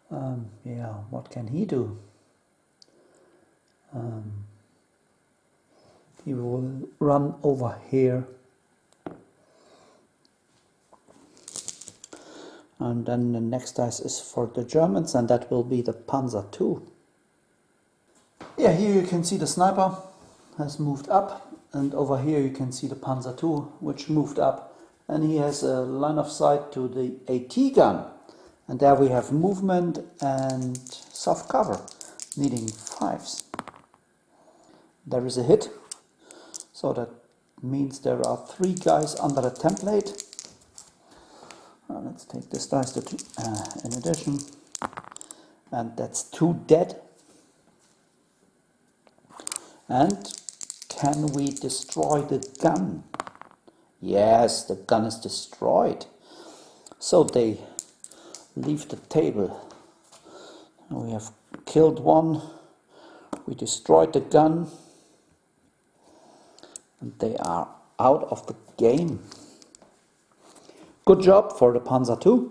what can he do? He will run over here. And then the next dice is for the Germans, and that will be the Panzer II. Yeah, here you can see the sniper has moved up, and over here you can see the Panzer II, which moved up, and he has a line of sight to the AT gun. And there we have movement and soft cover, needing 5s. There is a hit, so that means there are 3 guys under the template. Let's take this dice to in addition, and that's 2 dead. And can we destroy the gun? Yes, the gun is destroyed. So they leave the table. We have killed 1, we destroyed the gun, and they are out of the game. Good job for the Panzer II.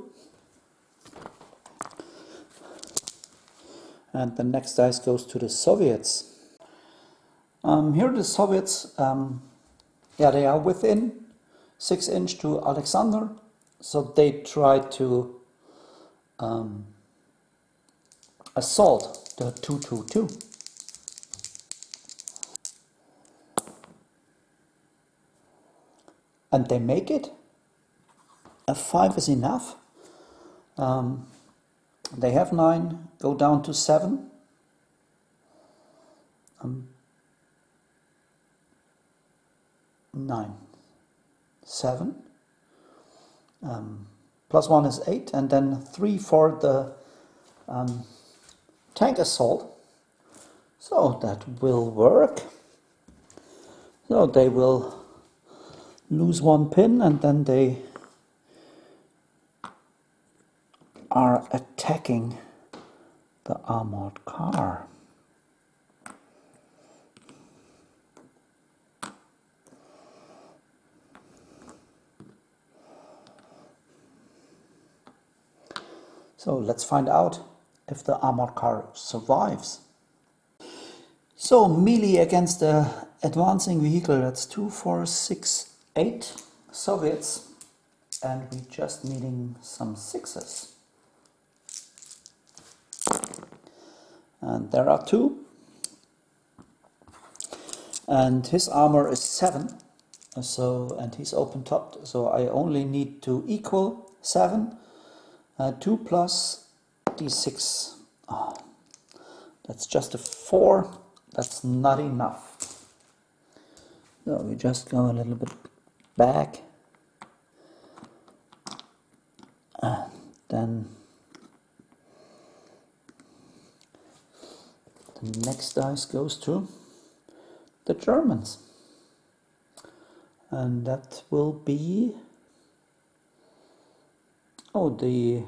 And the next dice goes to the Soviets. Here the Soviets, they are within 6 inch to Alexander, so they try to assault the 222. And they make it. A 5 is enough. They have 9, go down to 7. 9, 7. Plus 1 is 8, and then 3 for the tank assault. So that will work. So they will lose one pin and then they are attacking the armored car. So let's find out if the armored car survives. So melee against the advancing vehicle, that's 2, 4, 6, 8 Soviets, and we just needing some 6s. And there are 2. And his armor is 7, and he's open topped, so I only need to equal 7. 2 plus d6. Oh, that's just a 4. That's not enough. So we just go a little bit back. And then the next dice goes to the Germans. And that will be... Oh, the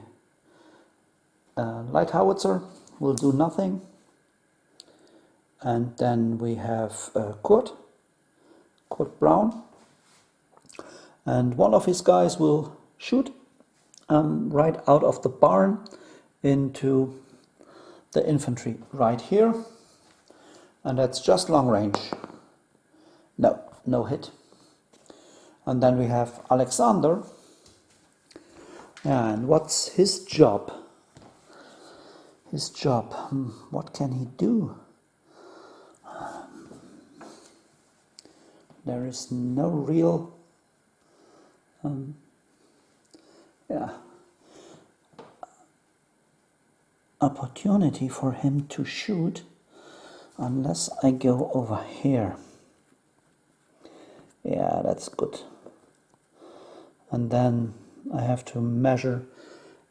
light howitzer will do nothing. And then we have Kurt Braun. And one of his guys will shoot right out of the barn into the infantry right here. And that's just long range. No hit. And then we have Alexander. And what's his job? What can he do? There is no real opportunity for him to shoot unless I go over here. Yeah, that's good. And then I have to measure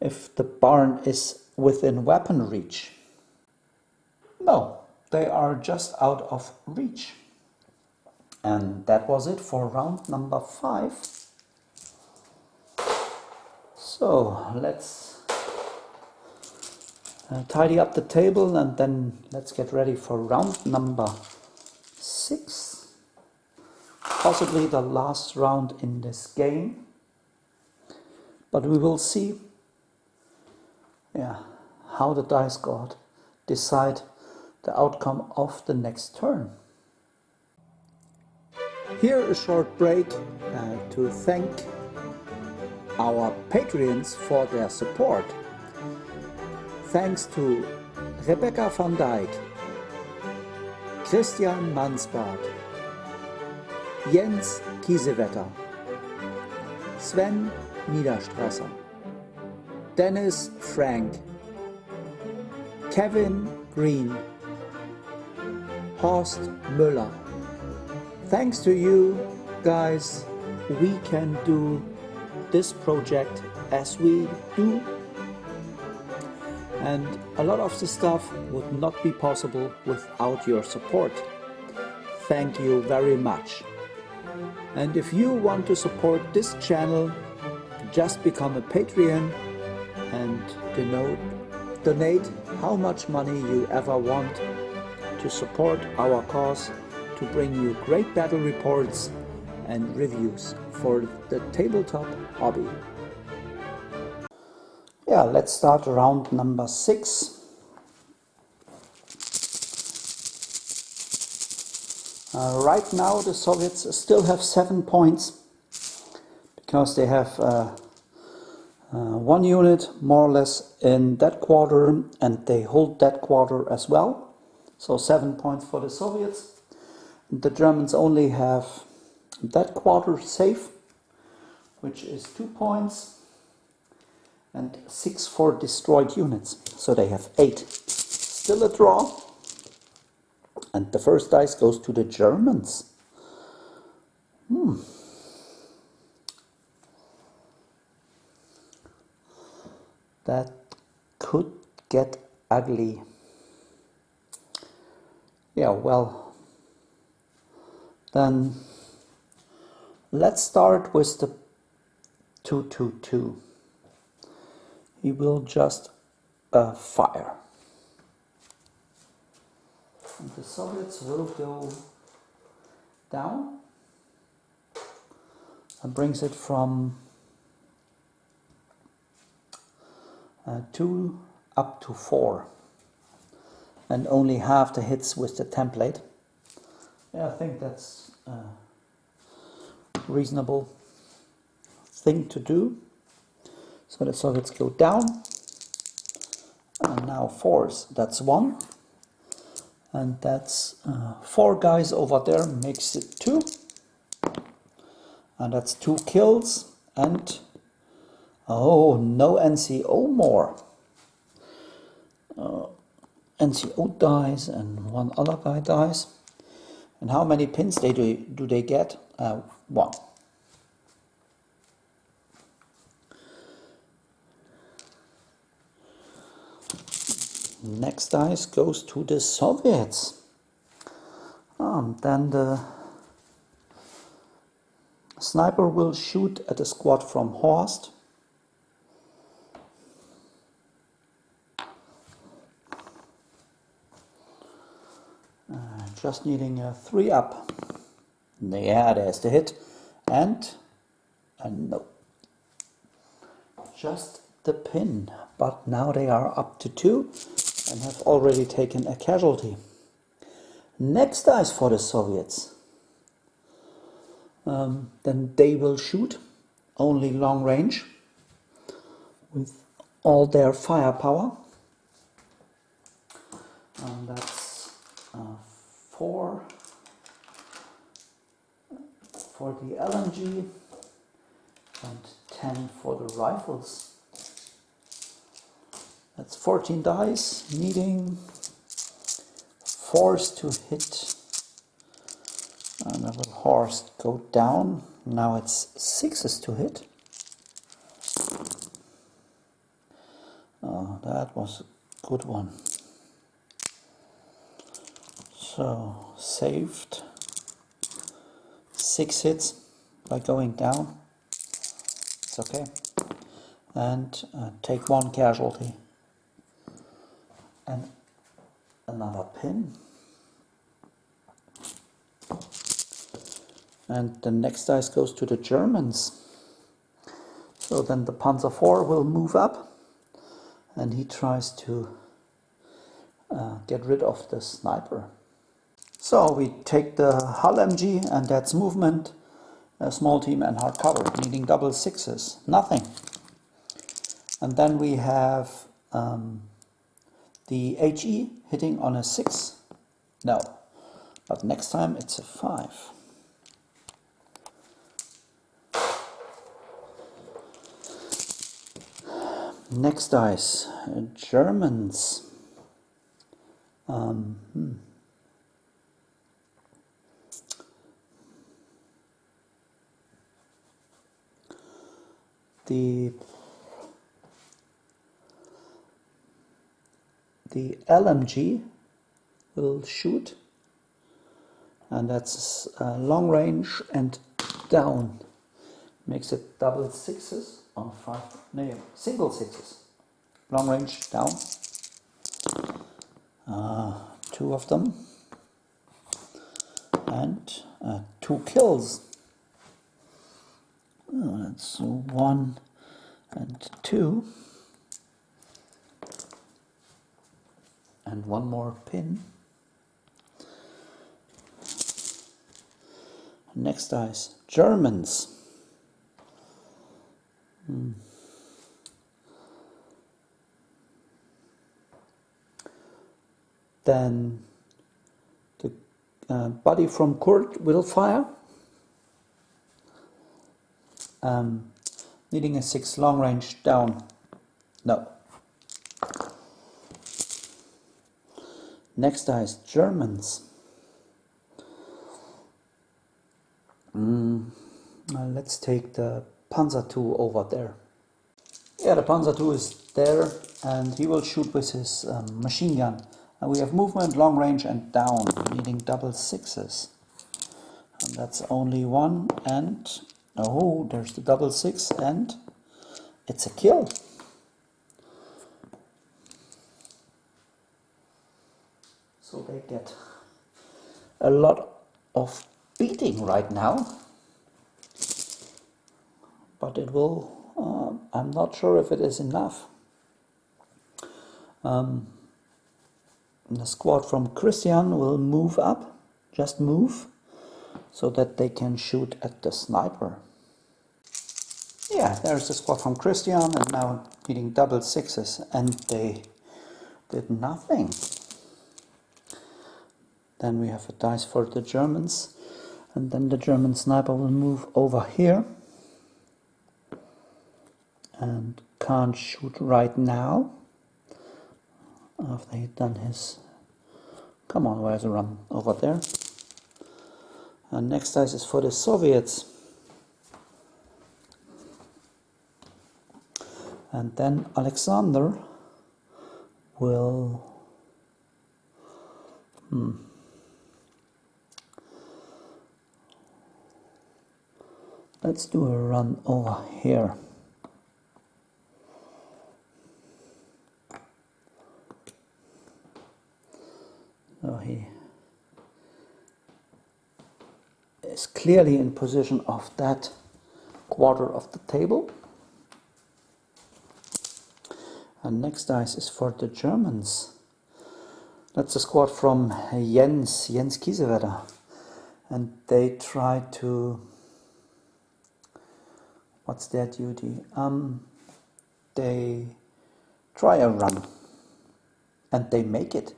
if the barn is within weapon reach. No, they are just out of reach. And that was it for round number 5. So let's tidy up the table and then let's get ready for round number 6. Possibly the last round in this game. But we will see how the dice god decide the outcome of the next turn. Here a short break to thank our Patreons for their support. Thanks to Rebecca van Dijk, Christian Mansbart, Jens Kiesewetter, Sven Niederstrasser, Dennis Frank, Kevin Green, Horst Müller. Thanks to you guys, we can do this project as we do. And a lot of the stuff would not be possible without your support. Thank you very much. And if you want to support this channel, just become a Patreon and donate how much money you ever want to support our cause to bring you great battle reports and reviews for the tabletop hobby. Yeah, let's start round number 6. Right now the Soviets still have 7 points because they have one unit more or less in that quarter and they hold that quarter as well. So 7 points for the Soviets. The Germans only have that quarter safe, which is 2 points, and 6 for destroyed units. So they have 8. Still a draw. And the first dice goes to the Germans. That could get ugly. Yeah, well, then let's start with the 222. He will just fire. And the Soviets will go down and brings it from 2 up to 4. And only half the hits with the template. Yeah, I think that's a reasonable thing to do. So the Soviets go down. And now 4s, that's 1. And that's 4 guys over there, makes it 2. And that's 2 kills. And oh, no NCO more. NCO dies and 1 other guy dies. And how many pins do they get? 1. Next dice goes to the Soviets. Then the sniper will shoot at a squad from Horst. Just needing a 3 up. Yeah, there's the hit. And no. Just the pin. But now they are up to 2 and have already taken a casualty. Next dice for the Soviets. Then they will shoot only long range with all their firepower. And that's 4 for the LMG and 10 for the rifles. That's 14 dice, needing 4s to hit. And I will Horst go down. Now it's 6s to hit. Oh, that was a good one. So, saved 6 hits by going down. It's okay. And take 1 casualty. And another pin. And the next dice goes to the Germans. So then the Panzer IV will move up. And he tries to get rid of the sniper. So we take the Hull MG, and that's movement, a small team and hard cover, needing double 6s. Nothing. And then we have the HE hitting on a 6. No. But next time it's a 5. Next dice, Germans. The LMG will shoot, and that's long range and down. Makes it double 6s on 5. No, single 6s. Long range down. 2 of them. And 2 kills. Oh, that's 1 and 2. And 1 more pin. Next dice, Germans. Then the buddy from Kurt will fire. Needing a 6 long range down. No. Next dice, Germans. Let's take the Panzer II over there. Yeah, the Panzer II is there. and he will shoot with his machine gun. And we have movement, long range and down, needing double sixes. And that's only one, and oh, there's the double six, and it's a kill. So they get a lot of beating right now. But it will, I'm not sure if it is enough. The squad from Christian will move up, just move, so that they can shoot at the sniper. Yeah, there's the squad from Christian, and now hitting double sixes, and they did nothing. Then we have a dice for the Germans, and then the German sniper will move over here and can't shoot right now after he'd done his... Come on, where's the run? Over there. And next dice is for the Soviets. And then Alexander will... Let's do a run over here. So he is clearly in position of that quarter of the table. And next dice is for the Germans. That's a squad from Jens Kiesewetter. And they try to... What's their duty? They try a run. And they make it.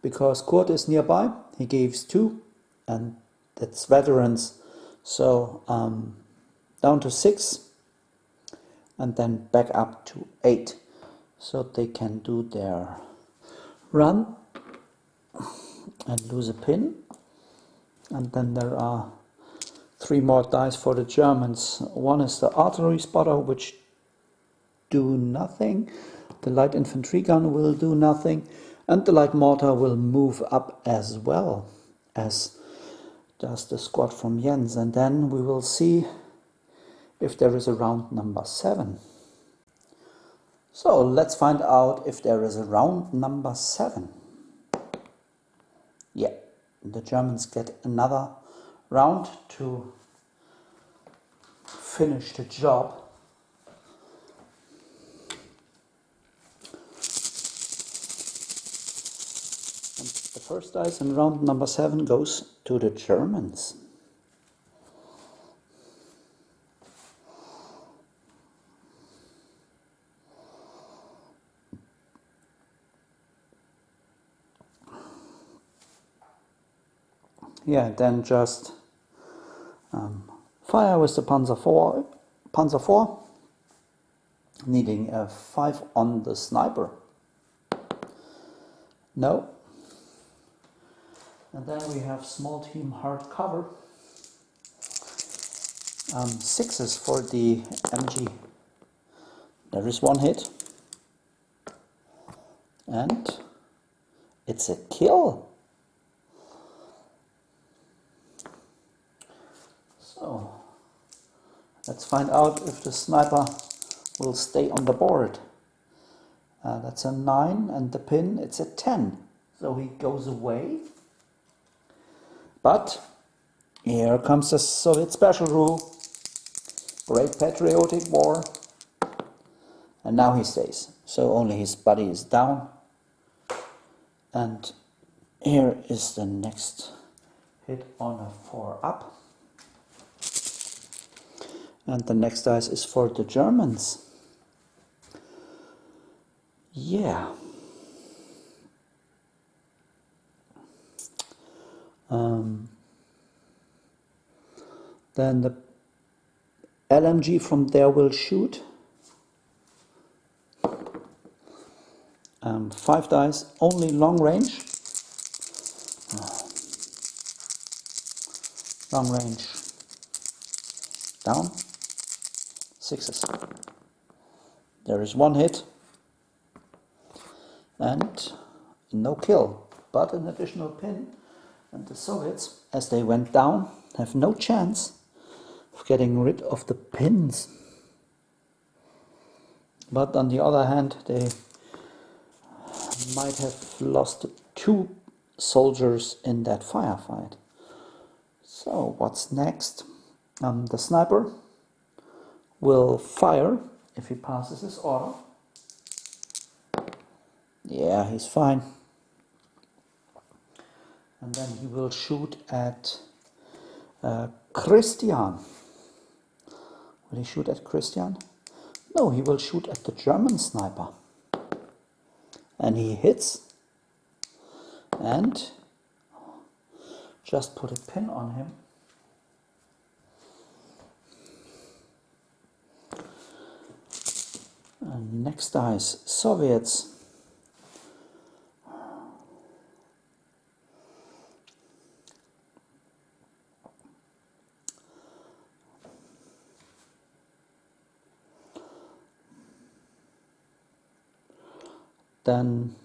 Because Kurt is nearby, he gives 2, and that's veterans. So down to 6, and then back up to 8. So they can do their run and lose a pin. And then there are 3 more dice for the Germans. One is the artillery spotter, which do nothing. The light infantry gun will do nothing. And the light mortar will move up as well, as does the squad from Jens. And then we will see if there is a round number 7. So let's find out if there is a round number 7. Yeah, the Germans get another round to finish the job. The first dice in round number 7 goes to the Germans. Yeah, then just fire with the Panzer IV, needing a 5 on the sniper. No. And then we have small team hard cover. 6s for the MG. There is 1 hit. And it's a kill. So let's find out if the sniper will stay on the board. That's a 9, and the pin, it's a 10. So he goes away. But here comes the Soviet special rule. Great patriotic war. And now he stays. So only his body is down. And here is the next hit on a 4 up. And the next dice is for the Germans. Yeah. Then the LMG from there will shoot. 5 dice, only long range. Long range. Down. 6s. There is 1 hit. and no kill, but an additional pin. And the Soviets, as they went down, have no chance of getting rid of the pins. But on the other hand, they might have lost 2 soldiers in that firefight. So what's next? The sniper will fire if he passes his order. Yeah, he's fine. And then he will shoot at Christian. Will he shoot at Christian? No, he will shoot at the German sniper. And he hits. And just put a pin on him. And next dice, Soviets. Then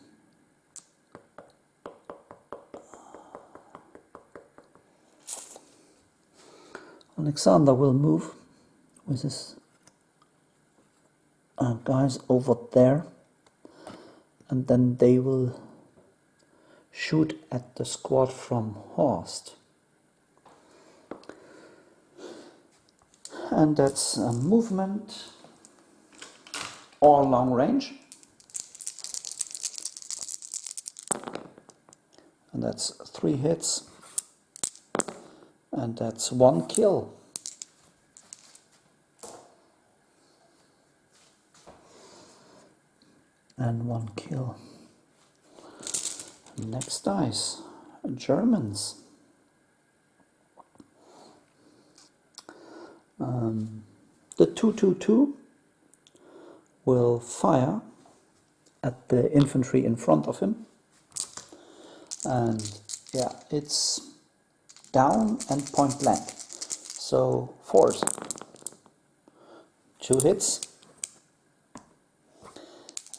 Alexander will move with his guys over there, and then they will shoot at the squad from Horst. And that's a movement or long range. And that's 3 hits. And that's 1 kill. And 1 kill. Next dice, Germans. The 222 will fire at the infantry in front of him. And yeah, it's down and point blank. So force. 2 hits.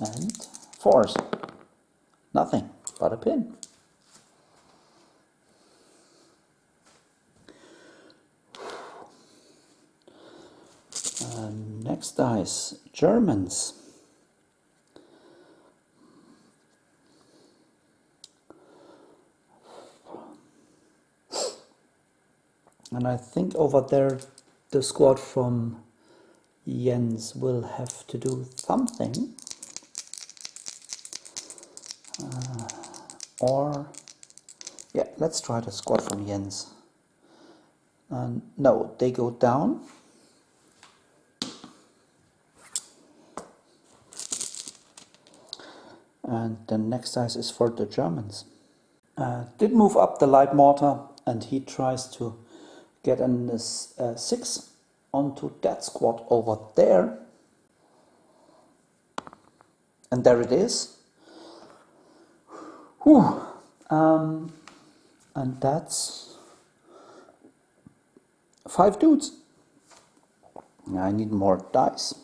And force. Nothing but a pin. Next dice, Germans. And I think over there the squad from Jens will have to do something. Yeah, let's try the squad from Jens. No, they go down. And the next dice is for the Germans. Did move up the light mortar, and he tries to get a 6 onto that squad over there. And there it is. Whew. And that's 5 dudes. I need more dice.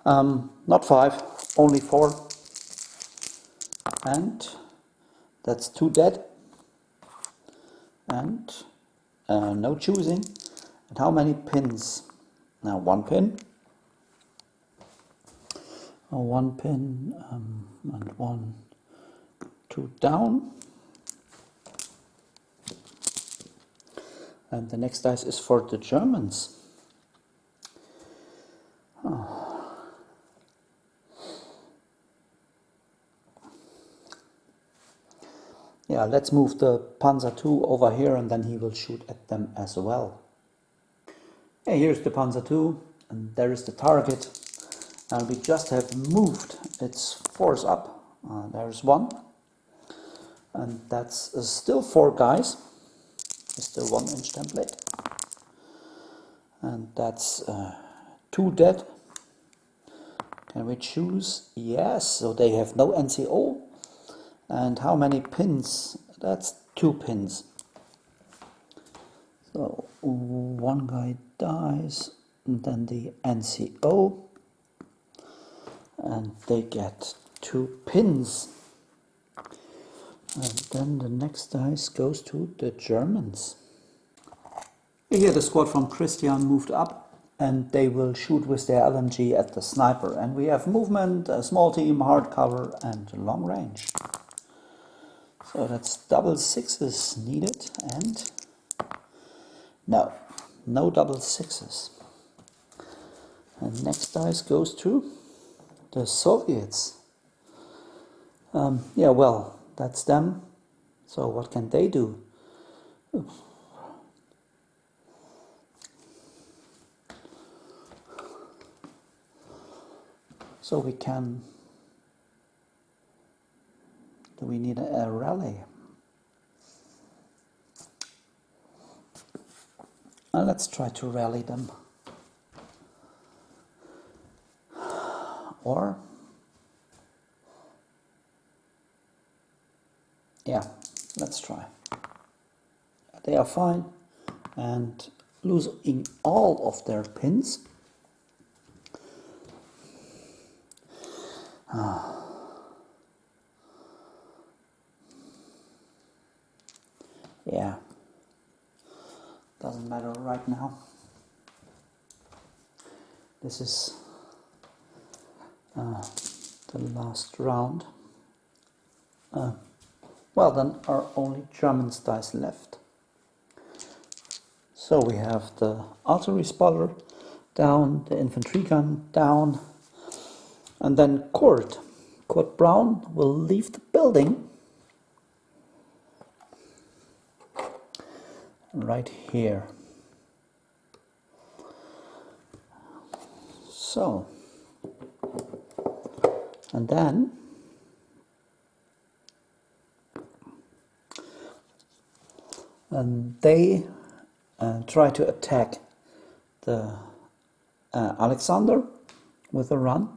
Not 5, only 4. And that's 2 dead. And no choosing. And how many pins? Now 1 pin. 1 pin and 1, 2 down. And the next dice is for the Germans. Yeah, let's move the Panzer II over here, and then he will shoot at them as well. Yeah, here's the Panzer II, and there is the target. And we just have moved its force up. There's 1. And that's still 4 guys. It's still 1-inch template. And that's 2 dead. Can we choose? Yes, so they have no NCO. And how many pins? That's 2 pins. So 1 guy dies, and then the NCO. And they get 2 pins. And then the next dice goes to the Germans. Here the squad from Christian moved up, and they will shoot with their LMG at the sniper. And we have movement, a small team, hard cover, and long range. So that's double sixes needed, and no double sixes. And next dice goes to the Soviets. Yeah, well, that's them. So what can they do? So we can... Do we need a rally? Let's try to rally them. Or... Yeah, let's try. They are fine and losing all of their pins. Yeah, doesn't matter right now. This is the last round. Well, then are only German dice left. So we have the artillery spotter down, the infantry gun down, and then Kurt Braun will leave the building right here. So, and then they try to attack the Alexander with a run,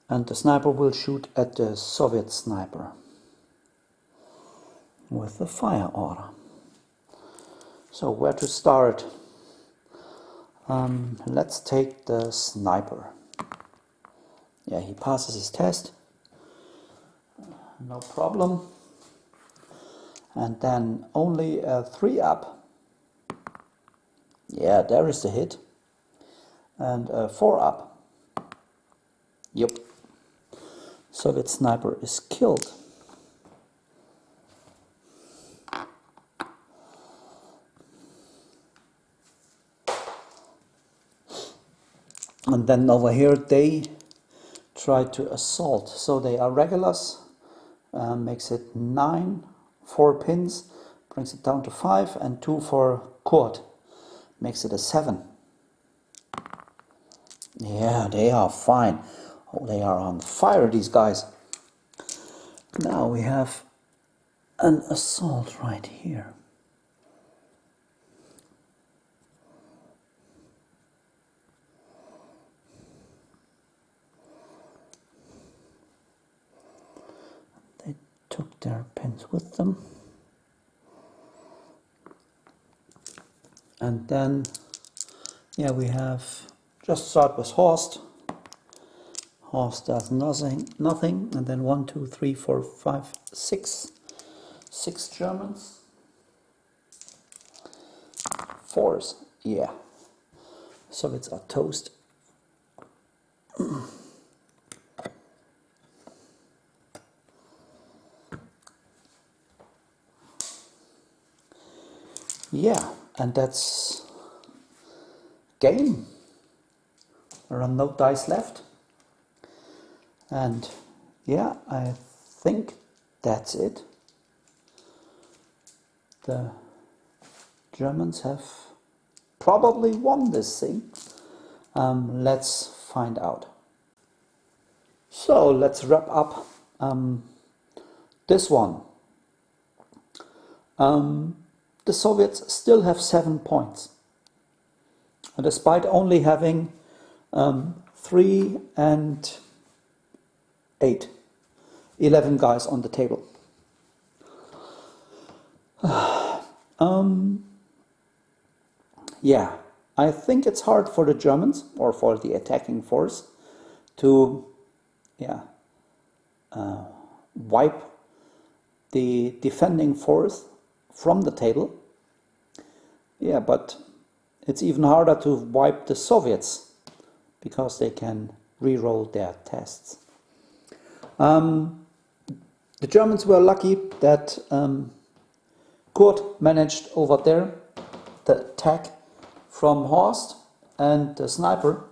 and the sniper will shoot at the Soviet sniper with a fire order. So where to start? Let's take the sniper. Yeah, he passes his test, no problem. And then only a 3 up. Yeah, there is the hit. And a 4 up. Yep. Soviet sniper is killed. And then over here they try to assault. So they are regulars. Makes it 9. 4 pins, brings it down to 5, and 2 for Kurt, makes it a 7. Yeah, they are fine. Oh, they are on fire, these guys. Now we have an assault right here. Took their pins with them. And then, yeah, we have just start with Horst. Horst does nothing. And then 1, 2, 3, 4, 5, 6. 6 Germans. 4s, yeah. Soviets are toast. Yeah, and that's game. There are no dice left. And yeah, I think that's it. The Germans have probably won this thing. Let's find out. So let's wrap up this one. The Soviets still have 7 points, despite only having 3 and 8, 11 guys on the table. Yeah, I think it's hard for the Germans, or for the attacking force, to wipe the defending force from the table. Yeah, but it's even harder to wipe the Soviets because they can re-roll their tests. The Germans were lucky that Kurt managed over there the attack from Horst and the sniper.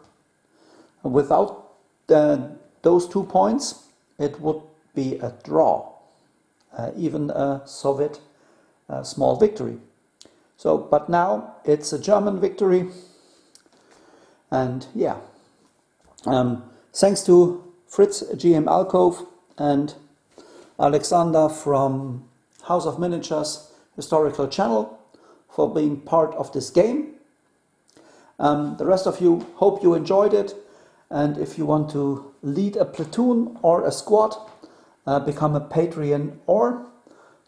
Without those 2 points, it would be a draw, even a Soviet small victory. So, but now it's a German victory, and yeah, thanks to Fritz, GM Alcove, and Alexander from House of Miniatures Historical Channel for being part of this game. The rest of you, hope you enjoyed it, and if you want to lead a platoon or a squad, become a Patreon or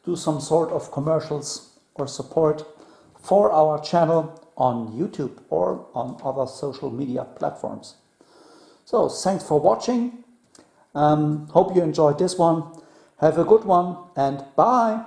do some sort of commercials or support for our channel on YouTube or on other social media platforms. So thanks for watching. Hope you enjoyed this one. Have a good one and bye.